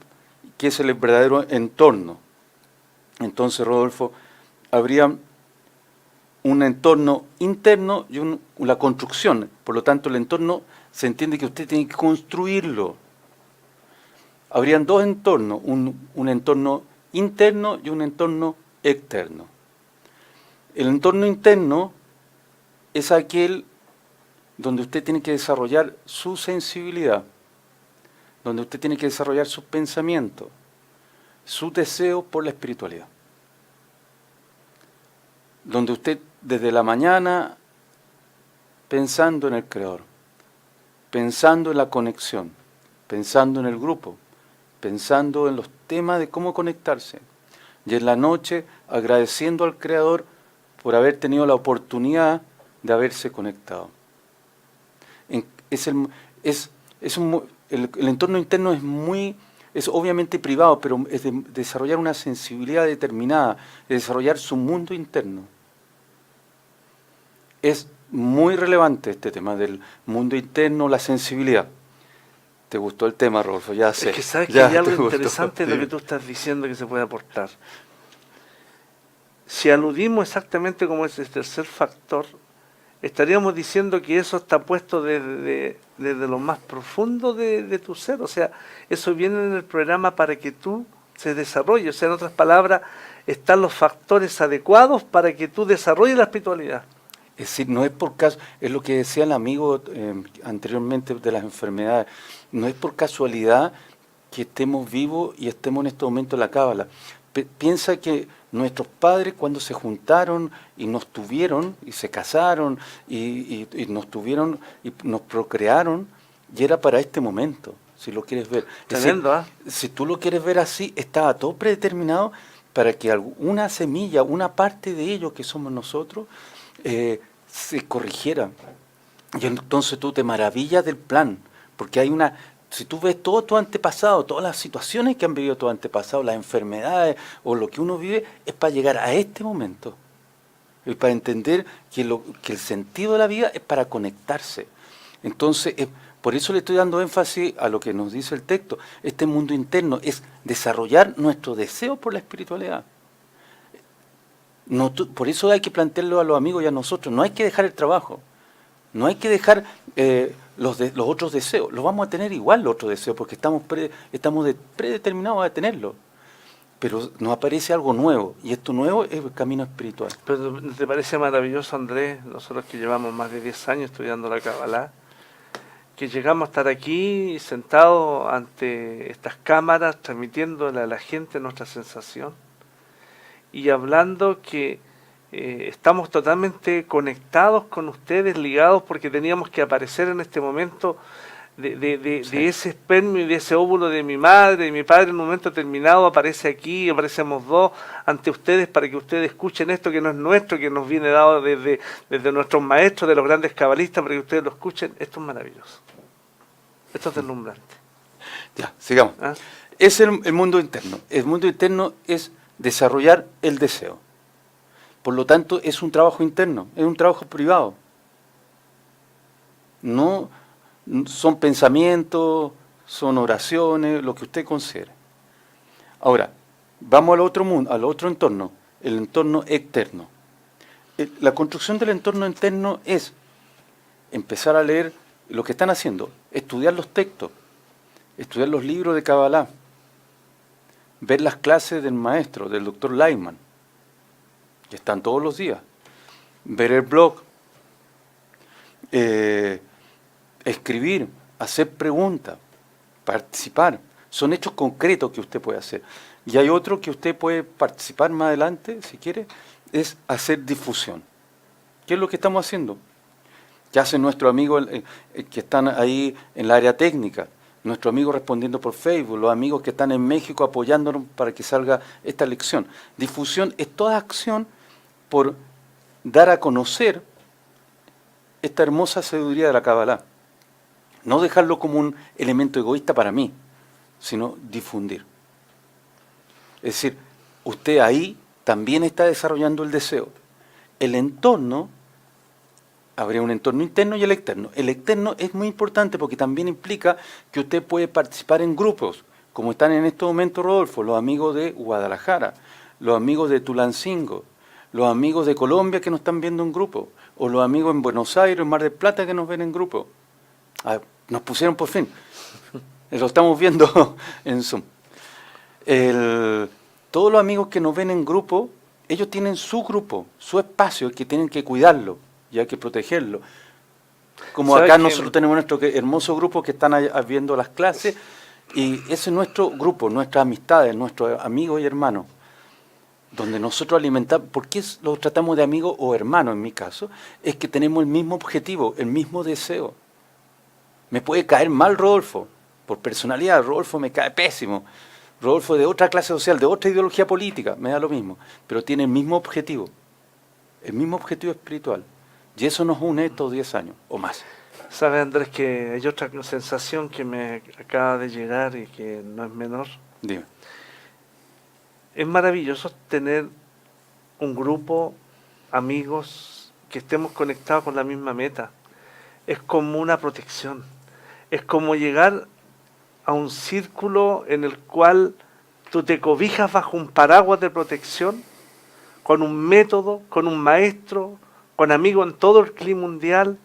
S2: que es el verdadero entorno. Entonces, Rodolfo, habría un entorno interno y la construcción. Por lo tanto, el entorno se entiende que usted tiene que construirlo. Habrían dos entornos, un entorno interno y un entorno externo. El entorno interno es aquel donde usted tiene que desarrollar su sensibilidad, donde usted tiene que desarrollar sus pensamientos, su deseo por la espiritualidad. Donde usted desde la mañana pensando en el Creador, pensando en la conexión, pensando en el grupo, pensando en los temas de cómo conectarse, y en la noche agradeciendo al Creador por haber tenido la oportunidad de haberse conectado. El entorno interno es obviamente privado, pero es de desarrollar una sensibilidad determinada, de desarrollar su mundo interno. Es muy relevante este tema del mundo interno, la sensibilidad. ¿Te gustó el tema, Rodolfo? Ya sé.
S1: Es que sabes que
S2: Ya
S1: hay algo
S2: te
S1: interesante en lo que tú estás diciendo que se puede aportar. Si aludimos exactamente como es el tercer factor, estaríamos diciendo que eso está puesto desde lo más profundo de tu ser. O sea, eso viene en el programa para que tú se desarrolles. O sea, en otras palabras, están los factores adecuados para que tú desarrolles la espiritualidad.
S2: Es decir, no es por caso, es lo que decía el amigo anteriormente de las enfermedades, no es por casualidad que estemos vivos y estemos en este momento en la Cábala. Piensa que nuestros padres cuando se juntaron y nos tuvieron y se casaron y nos tuvieron y nos procrearon, y era para este momento, si lo quieres ver.
S1: Tremendo, ¿eh?
S2: Si tú lo quieres ver así, estaba todo predeterminado para que alguna semilla, una parte de ello que somos nosotros, se corrigiera. Y entonces tú te maravillas del plan, porque hay una... Si tú ves todo tu antepasado, todas las situaciones que han vivido tu antepasado, las enfermedades o lo que uno vive, es para llegar a este momento. Y para entender que el sentido de la vida es para conectarse. Entonces, por eso le estoy dando énfasis a lo que nos dice el texto. Este mundo interno es desarrollar nuestro deseo por la espiritualidad. No, por eso hay que plantearlo a los amigos y a nosotros. No hay que dejar el trabajo. No hay que dejar los otros deseos. Los vamos a tener igual los otros deseos porque estamos predeterminados a tenerlos. Pero nos aparece algo nuevo y esto nuevo es el camino espiritual.
S1: Pero ¿te parece maravilloso, Andrés, nosotros que llevamos más de 10 años estudiando la Kabbalah, que llegamos a estar aquí sentados ante estas cámaras, transmitiéndole a la gente nuestra sensación y hablando que estamos totalmente conectados con ustedes, ligados, porque teníamos que aparecer en este momento de ese espermio y de ese óvulo de mi madre y mi padre. En un momento determinado aparece aquí, aparecemos dos ante ustedes para que ustedes escuchen esto que no es nuestro, que nos viene dado desde nuestros maestros, de los grandes cabalistas, para que ustedes lo escuchen. Esto es maravilloso. Esto es deslumbrante.
S2: Ya, sí. sigamos.
S1: ¿Ah?
S2: Es el mundo interno. El mundo interno es desarrollar el deseo. Por lo tanto, es un trabajo interno, es un trabajo privado. No son pensamientos, son oraciones, lo que usted considere. Ahora, vamos al otro mundo, al otro entorno, el entorno externo. La construcción del entorno interno es empezar a leer lo que están haciendo, estudiar los textos, estudiar los libros de Kabbalah, ver las clases del maestro, del doctor Lyman, que están todos los días, ver el blog, escribir, hacer preguntas, participar. Son hechos concretos que usted puede hacer. Y hay otro que usted puede participar más adelante, si quiere, es hacer difusión. ¿Qué es lo que estamos haciendo? ¿Qué hacen nuestros amigos que están ahí en la área técnica? Nuestros amigos respondiendo por Facebook, los amigos que están en México apoyándonos para que salga esta lección. Difusión es toda acción por dar a conocer esta hermosa sabiduría de la Kabbalah. No dejarlo como un elemento egoísta para mí, sino difundir. Es decir, usted ahí también está desarrollando el deseo. El entorno, habría un entorno interno y el externo. El externo es muy importante porque también implica que usted puede participar en grupos, como están en este momento, Rodolfo, los amigos de Guadalajara, los amigos de Tulancingo, los amigos de Colombia que nos están viendo en grupo, o los amigos en Buenos Aires, en Mar del Plata que nos ven en grupo. Nos pusieron por fin. Lo estamos viendo en Zoom. Todos los amigos que nos ven en grupo, ellos tienen su grupo, su espacio, que tienen que cuidarlo y hay que protegerlo. Como acá nosotros tenemos nuestro hermoso grupo que están viendo las clases, y ese es nuestro grupo, nuestras amistades, nuestros amigos y hermanos, donde nosotros alimentamos. ¿Por qué los tratamos de amigos o hermanos en mi caso? Es que tenemos el mismo objetivo, el mismo deseo. Me puede caer mal Rodolfo, por personalidad, Rodolfo me cae pésimo. Rodolfo de otra clase social, de otra ideología política, me da lo mismo, pero tiene el mismo objetivo espiritual. Y eso nos une estos 10 años o más.
S1: ¿Sabe, Andrés, que hay otra sensación que me acaba de llegar y que no es menor?
S2: Dime.
S1: Es maravilloso tener un grupo, amigos, que estemos conectados con la misma meta. Es como una protección. Es como llegar a un círculo en el cual tú te cobijas bajo un paraguas de protección, con un método, con un maestro, con amigos en todo el clima mundial,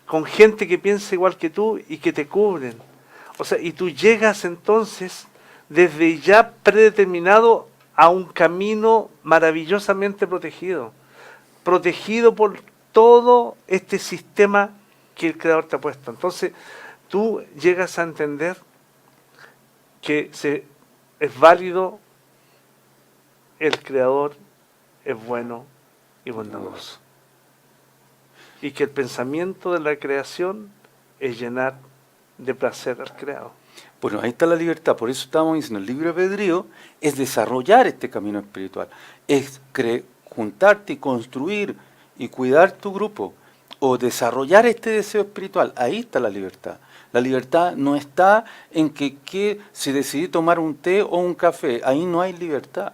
S1: con gente que piensa igual que tú y que te cubren. O sea, y tú llegas entonces desde ya predeterminado a un camino maravillosamente protegido por todo este sistema que el Creador te ha puesto. Entonces, tú llegas a entender que es válido, el Creador es bueno y bondadoso. Y que el pensamiento de la creación es llenar de placer al Creador.
S2: Bueno, ahí está la libertad, por eso estábamos diciendo, el libre albedrío es desarrollar este camino espiritual, es juntarte y construir y cuidar tu grupo, o desarrollar este deseo espiritual. Ahí está la libertad. La libertad no está en que si decidí tomar un té o un café, ahí no hay libertad.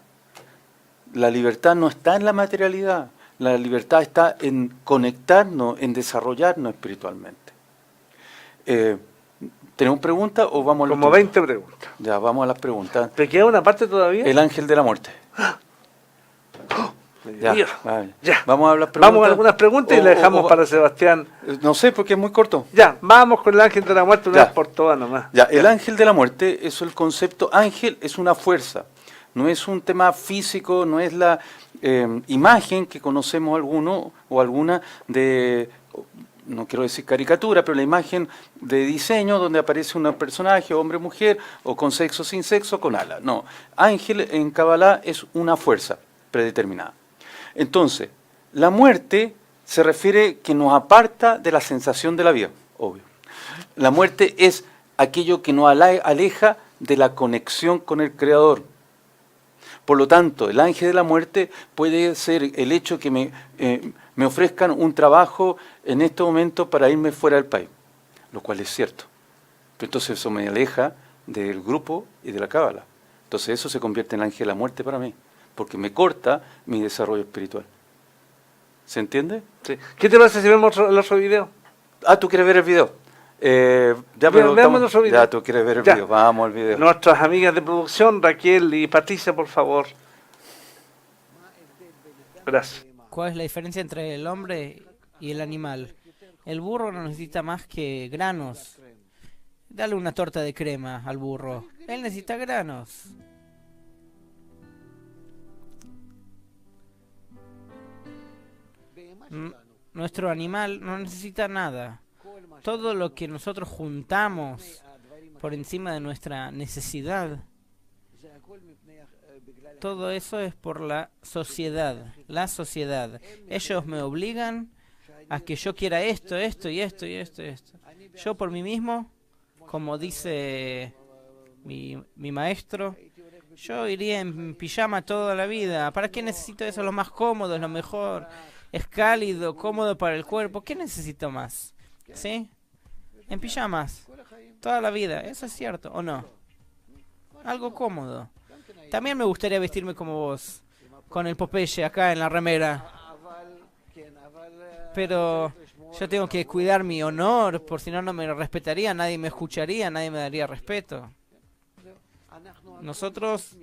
S2: La libertad no está en la materialidad, la libertad está en conectarnos, en desarrollarnos espiritualmente. ¿Tenemos preguntas o vamos a los
S1: Como 20 preguntas.
S2: Ya, vamos a las preguntas.
S1: ¿Te queda una parte todavía?
S2: El ángel de la muerte. Ya, vale.
S1: Ya.
S2: Vamos a las preguntas.
S1: Vamos a algunas preguntas y le dejamos para Sebastián.
S2: No sé, porque es muy corto.
S1: Ya, vamos con el ángel de la muerte una
S2: Ya.
S1: vez por todas nomás.
S2: Ya, el ángel de la muerte es el concepto. Ángel es una fuerza, no es un tema físico, no es la imagen que conocemos alguno o alguna de, no quiero decir caricatura, pero la imagen de diseño donde aparece un personaje, hombre, mujer, o con sexo, sin sexo, con alas. No, ángel en Kabbalah es una fuerza predeterminada. Entonces, la muerte se refiere que nos aparta de la sensación de la vida, obvio. La muerte es aquello que nos aleja de la conexión con el Creador. Por lo tanto, el ángel de la muerte puede ser el hecho que me ofrezcan un trabajo en este momento para irme fuera del país, lo cual es cierto. Pero entonces eso me aleja del grupo y de la cábala. Entonces eso se convierte en el ángel de la muerte para mí, porque me corta mi desarrollo espiritual. ¿Se entiende?
S1: Sí. ¿Qué te parece si vemos el otro video?
S2: Ah, ¿tú quieres ver el video?
S1: Veamos el otro video.
S2: Ya, tú quieres ver el
S1: Ya.
S2: video. Vamos al video.
S1: Nuestras amigas de producción, Raquel y Patricia, por favor. Gracias.
S4: ¿Cuál es la diferencia entre el hombre y el animal? El burro no necesita más que granos. Dale una torta de crema al burro. Él necesita granos. Nuestro animal no necesita nada. Todo lo que nosotros juntamos por encima de nuestra necesidad, todo eso es por la sociedad. La sociedad. Ellos me obligan a que yo quiera esto, esto y esto y esto y esto. Yo por mí mismo, como dice mi maestro, yo iría en pijama toda la vida. ¿Para qué necesito eso? Lo más cómodo, es lo mejor. Es cálido, cómodo para el cuerpo. ¿Qué necesito más? ¿Sí? En pijamas. Toda la vida. ¿Eso es cierto o no? Algo cómodo. También me gustaría vestirme como vos. Con el Popeye acá en la remera. Pero yo tengo que cuidar mi honor. Por si no, no me respetaría. Nadie me escucharía. Nadie me daría respeto. Nosotros,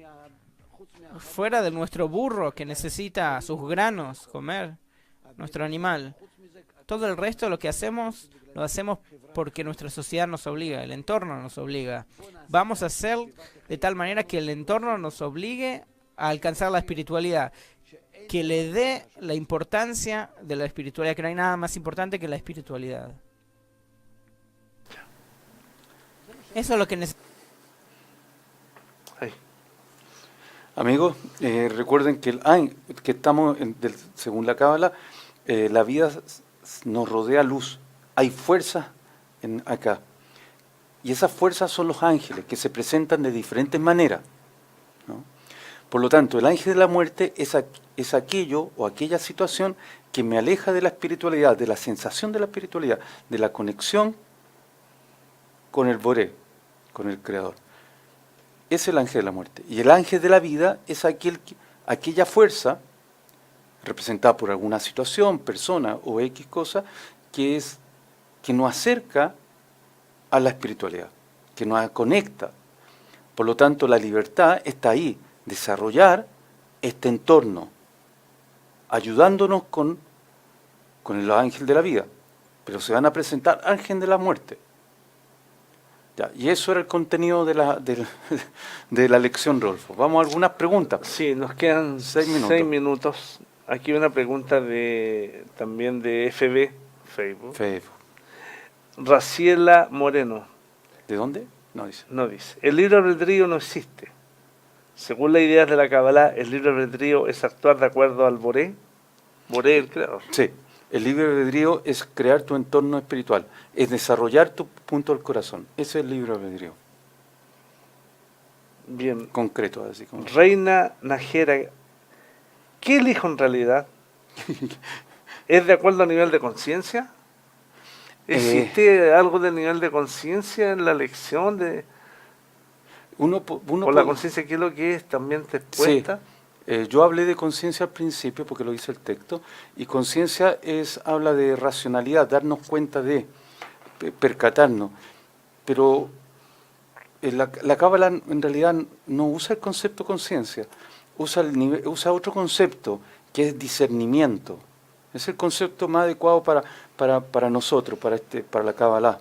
S4: fuera de nuestro burro que necesita sus granos comer, nuestro animal, todo el resto lo que hacemos, lo hacemos porque nuestra sociedad nos obliga, el entorno nos obliga. Vamos a hacer de tal manera que el entorno nos obligue a alcanzar la espiritualidad, que le dé la importancia de la espiritualidad, que no hay nada más importante que la espiritualidad. Eso es lo que necesitamos.
S2: Amigos, recuerden que, que estamos, según la cábala, la vida nos rodea luz. Hay fuerzas acá. Y esas fuerzas son los ángeles, que se presentan de diferentes maneras, ¿no? Por lo tanto, el ángel de la muerte es aquello o aquella situación que me aleja de la espiritualidad, de la sensación de la espiritualidad, de la conexión con el Boré, con el Creador. Es el ángel de la muerte. Y el ángel de la vida es aquella fuerza, representada por alguna situación, persona o X cosa, que nos acerca a la espiritualidad, que nos conecta. Por lo tanto, la libertad está ahí, desarrollar este entorno, ayudándonos con el ángel de la vida. Pero se van a presentar ángel de la muerte. Ya, y eso era el contenido de la lección, Rodolfo. Vamos a algunas preguntas.
S1: Sí, nos quedan 6 minutos. Aquí una pregunta también de FB, Facebook. Raciela Moreno.
S2: ¿De dónde? No dice.
S1: No dice. El libre albedrío no existe. Según las ideas de la Kabbalah, el libre albedrío es actuar de acuerdo al Boré. Boré, el creador.
S2: Sí. El libre albedrío es crear tu entorno espiritual, es desarrollar tu punto del corazón. Ese es el libre albedrío.
S1: Bien.
S2: Concreto, así como.
S1: Reina Najera, ¿qué elijo en realidad? ¿Es de acuerdo al nivel de conciencia? ¿Existe algo del nivel de conciencia en la lección de o la conciencia? ¿Qué es lo que es? ¿También te cuesta?
S2: Sí. Yo hablé de conciencia al principio porque lo dice el texto, y conciencia habla de racionalidad, darnos cuenta de, percatarnos. Pero la Cábala en realidad no usa el concepto conciencia, usa otro concepto que es discernimiento. Es el concepto más adecuado para nosotros, para la Cábala.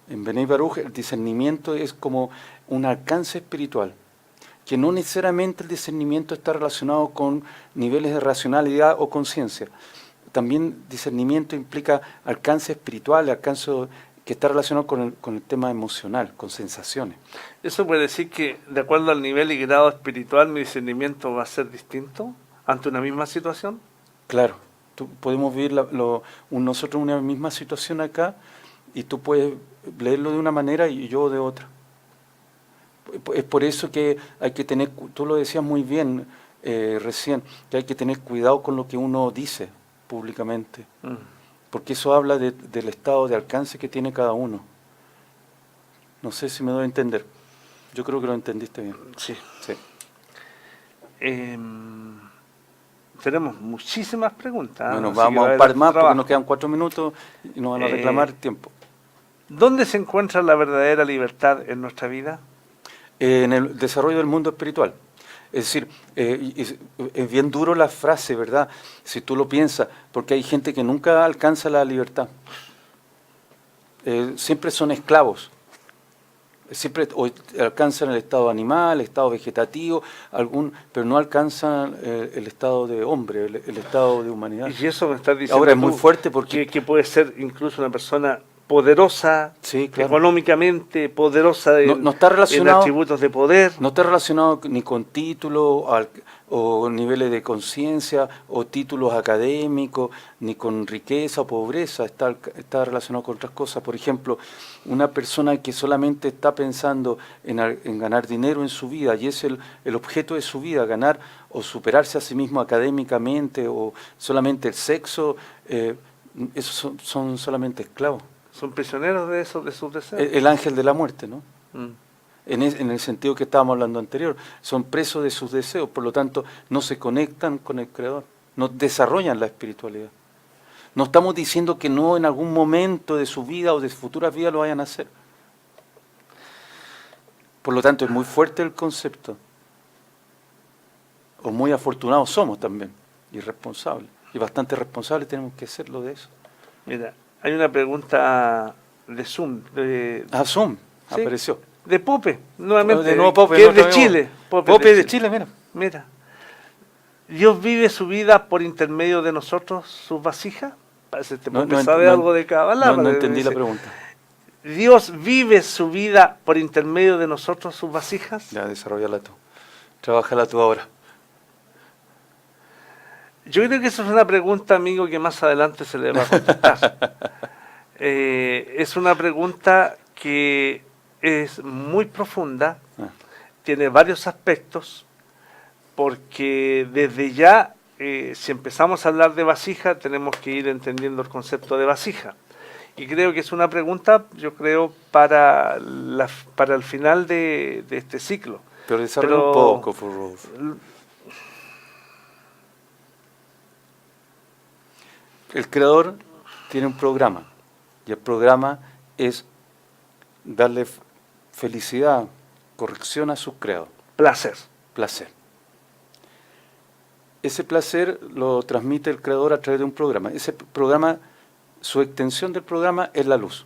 S2: En Benei Baruch el discernimiento es como un alcance espiritual, que no necesariamente el discernimiento está relacionado con niveles de racionalidad o conciencia. También discernimiento implica alcance espiritual, alcance que está relacionado con el tema emocional, con sensaciones.
S1: ¿Eso puede decir que de acuerdo al nivel y grado espiritual mi discernimiento va a ser distinto ante una misma situación?
S2: Claro, podemos vivir nosotros una misma situación acá y tú puedes leerlo de una manera y yo de otra. Es por eso que hay que tener, tú lo decías muy bien recién, que hay que tener cuidado con lo que uno dice públicamente, porque eso habla del estado de alcance que tiene cada uno. No sé si me doy a entender. Yo creo que lo entendiste bien.
S1: Sí.
S2: Sí.
S1: Tenemos muchísimas preguntas.
S2: Bueno,
S1: así que
S2: vamos
S1: va
S2: a un
S1: haber
S2: par más porque
S1: trabajo.
S2: nos quedan 4 minutos y nos van a reclamar tiempo.
S1: ¿Dónde se encuentra la verdadera libertad en nuestra vida?
S2: En el desarrollo del mundo espiritual. Es decir, es bien duro la frase, ¿verdad? Si tú lo piensas, porque hay gente que nunca alcanza la libertad. Siempre son esclavos. Siempre alcanzan el estado animal, el estado vegetativo, pero no alcanzan el estado de hombre, el estado de humanidad.
S1: Y eso me estás diciendo
S2: Ahora es
S1: tú,
S2: muy fuerte porque...
S1: que puede ser incluso una persona poderosa,
S2: Sí, claro.
S1: económicamente poderosa
S2: No está
S1: en
S2: relacionado...
S1: atributos de poder.
S2: No está relacionado ni con títulos o niveles de conciencia o títulos académicos, ni con riqueza o pobreza, está relacionado con otras cosas. Por ejemplo, una persona que solamente está pensando en ganar dinero en su vida y es el objeto de su vida, ganar o superarse a sí mismo académicamente o solamente el sexo, esos son solamente esclavos.
S1: Son prisioneros de eso, de sus deseos.
S2: El ángel de la muerte, ¿no?
S1: Mm.
S2: En el sentido que estábamos hablando anterior, son presos de sus deseos, por lo tanto no se conectan con el Creador, no desarrollan la espiritualidad. No estamos diciendo que no en algún momento de su vida o de futuras vidas lo vayan a hacer. Por lo tanto es muy fuerte el concepto, o muy afortunados somos también, y responsables, y bastante responsables tenemos que serlo de eso.
S1: Mira, hay una pregunta de Zoom.
S2: Zoom,
S1: ¿sí?
S2: apareció.
S1: De Pope, nuevamente,
S2: De nuevo Pope,
S1: que es
S2: nuestro
S1: de
S2: amigo.
S1: Chile.
S2: Pope de Chile, mira.
S1: Mira, ¿Dios vive su vida por intermedio de nosotros, sus vasijas? Parece que Pope sabe algo de Kabbalah.
S2: No entendí la pregunta.
S1: ¿Dios vive su vida por intermedio de nosotros, sus vasijas?
S2: Ya, desarrollala tú. Trabájala tú ahora.
S1: Yo creo que esa es una pregunta, amigo, que más adelante se le va a contestar. Es una pregunta que es muy profunda, tiene varios aspectos, porque desde ya, si empezamos a hablar de vasija, tenemos que ir entendiendo el concepto de vasija. Y creo que es una pregunta, yo creo, para el final de este ciclo.
S2: Pero desarrolla un poco, por favor. El Creador tiene un programa, y el programa es darle felicidad, corrección a sus creados. Placer. Ese placer lo transmite el Creador a través de un programa. Ese programa, su extensión del programa es la luz,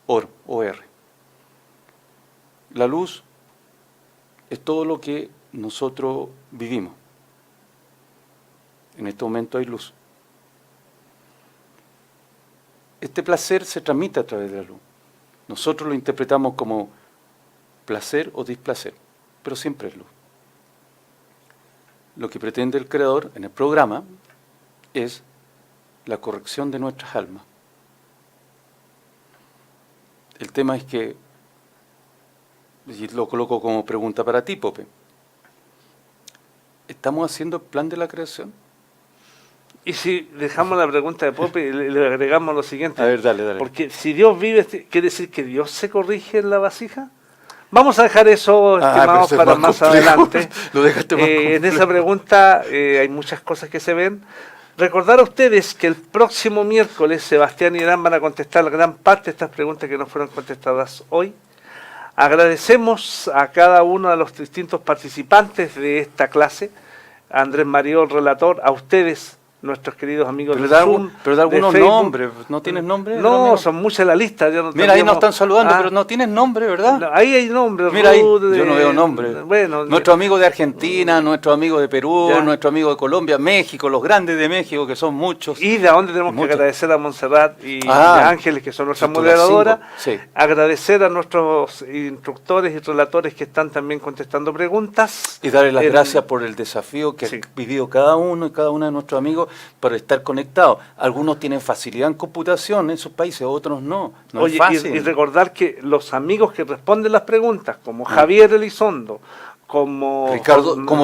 S2: OR. La luz es todo lo que nosotros vivimos. En este momento hay luz. Este placer se transmite a través de la luz. Nosotros lo interpretamos como placer o displacer, pero siempre es luz. Lo que pretende el Creador en el programa es la corrección de nuestras almas. El tema es que, y lo coloco como pregunta para ti, Pope, ¿estamos haciendo el plan de la creación?
S1: Y si dejamos la pregunta de Pope y le agregamos lo siguiente.
S2: A ver, dale.
S1: Porque si Dios vive, ¿quiere decir que Dios se corrige en la vasija? Vamos a dejar eso, estimados, para más adelante.
S2: Lo dejaste más
S1: en esa pregunta hay muchas cosas que se ven. Recordar a ustedes que el próximo miércoles Sebastián y Irán van a contestar gran parte de estas preguntas que no fueron contestadas hoy. Agradecemos a cada uno de los distintos participantes de esta clase, a Andrés Mario, el relator, a ustedes, nuestros queridos amigos
S2: pero
S1: de Zoom,
S2: pero de algunos
S1: Facebook.
S2: nombres, ¿no tienes nombre?
S1: No, son muchas la lista.
S2: Mira, ahí nos están saludando, pero no tienes nombre, ¿verdad?
S1: No, ahí hay nombres.
S2: Mira, ahí, yo no veo nombre.
S1: Bueno,
S2: nuestro amigo de Argentina, nuestro amigo de Perú,
S1: ya.
S2: Nuestro amigo de Colombia, México, los grandes de México, que son muchos.
S1: Y de dónde tenemos que agradecer a Montserrat y a Ángeles, que son nuestras moderadoras.
S2: Sí.
S1: Agradecer a nuestros instructores y relatores que están también contestando preguntas.
S2: Y darle las gracias por el desafío que ha vivido cada uno y cada una de nuestros amigos para estar conectados. Algunos tienen facilidad en computación en sus países, otros no. No es fácil.
S1: Y recordar que los amigos que responden las preguntas, como Javier Elizondo, como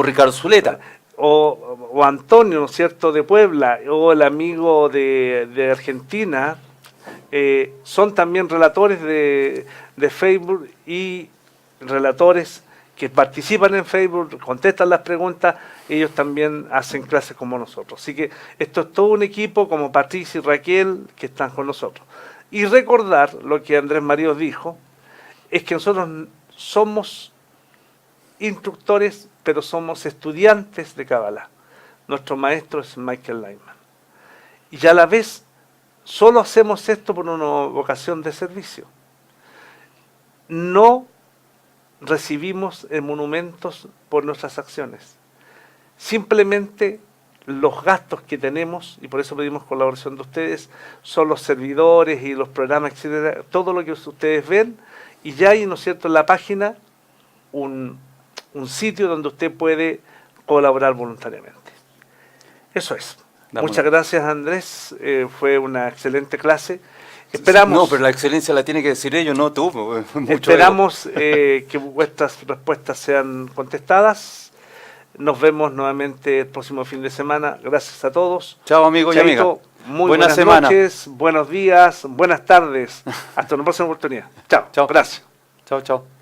S2: Ricardo Zuleta,
S1: o Antonio, ¿no es cierto?, de Puebla, o el amigo de Argentina, son también relatores de Facebook y relatores que participan en Facebook, contestan las preguntas, ellos también hacen clases como nosotros. Así que esto es todo un equipo como Patricia y Raquel que están con nosotros. Y recordar lo que Andrés María dijo, es que nosotros somos instructores, pero somos estudiantes de Kabbalah. Nuestro maestro es Michael Lyman. Y a la vez, solo hacemos esto por una vocación de servicio. No recibimos monumentos por nuestras acciones. Simplemente los gastos que tenemos, y por eso pedimos colaboración de ustedes, son los servidores y los programas, etcétera, todo lo que ustedes ven, y ya hay, ¿no es cierto?, en la página un sitio donde usted puede colaborar voluntariamente. Eso es. Muchas gracias, Andrés. Fue una excelente clase. Esperamos,
S2: no, pero la excelencia la tiene que decir ellos, no tú.
S1: Esperamos que vuestras respuestas sean contestadas. Nos vemos nuevamente el próximo fin de semana. Gracias a todos.
S2: Chao, amigos y amigas.
S1: Muy buenas noches, buenos días, buenas tardes. Hasta una próxima oportunidad. Chao.
S2: Chao.
S1: Gracias.
S2: Chao, chao.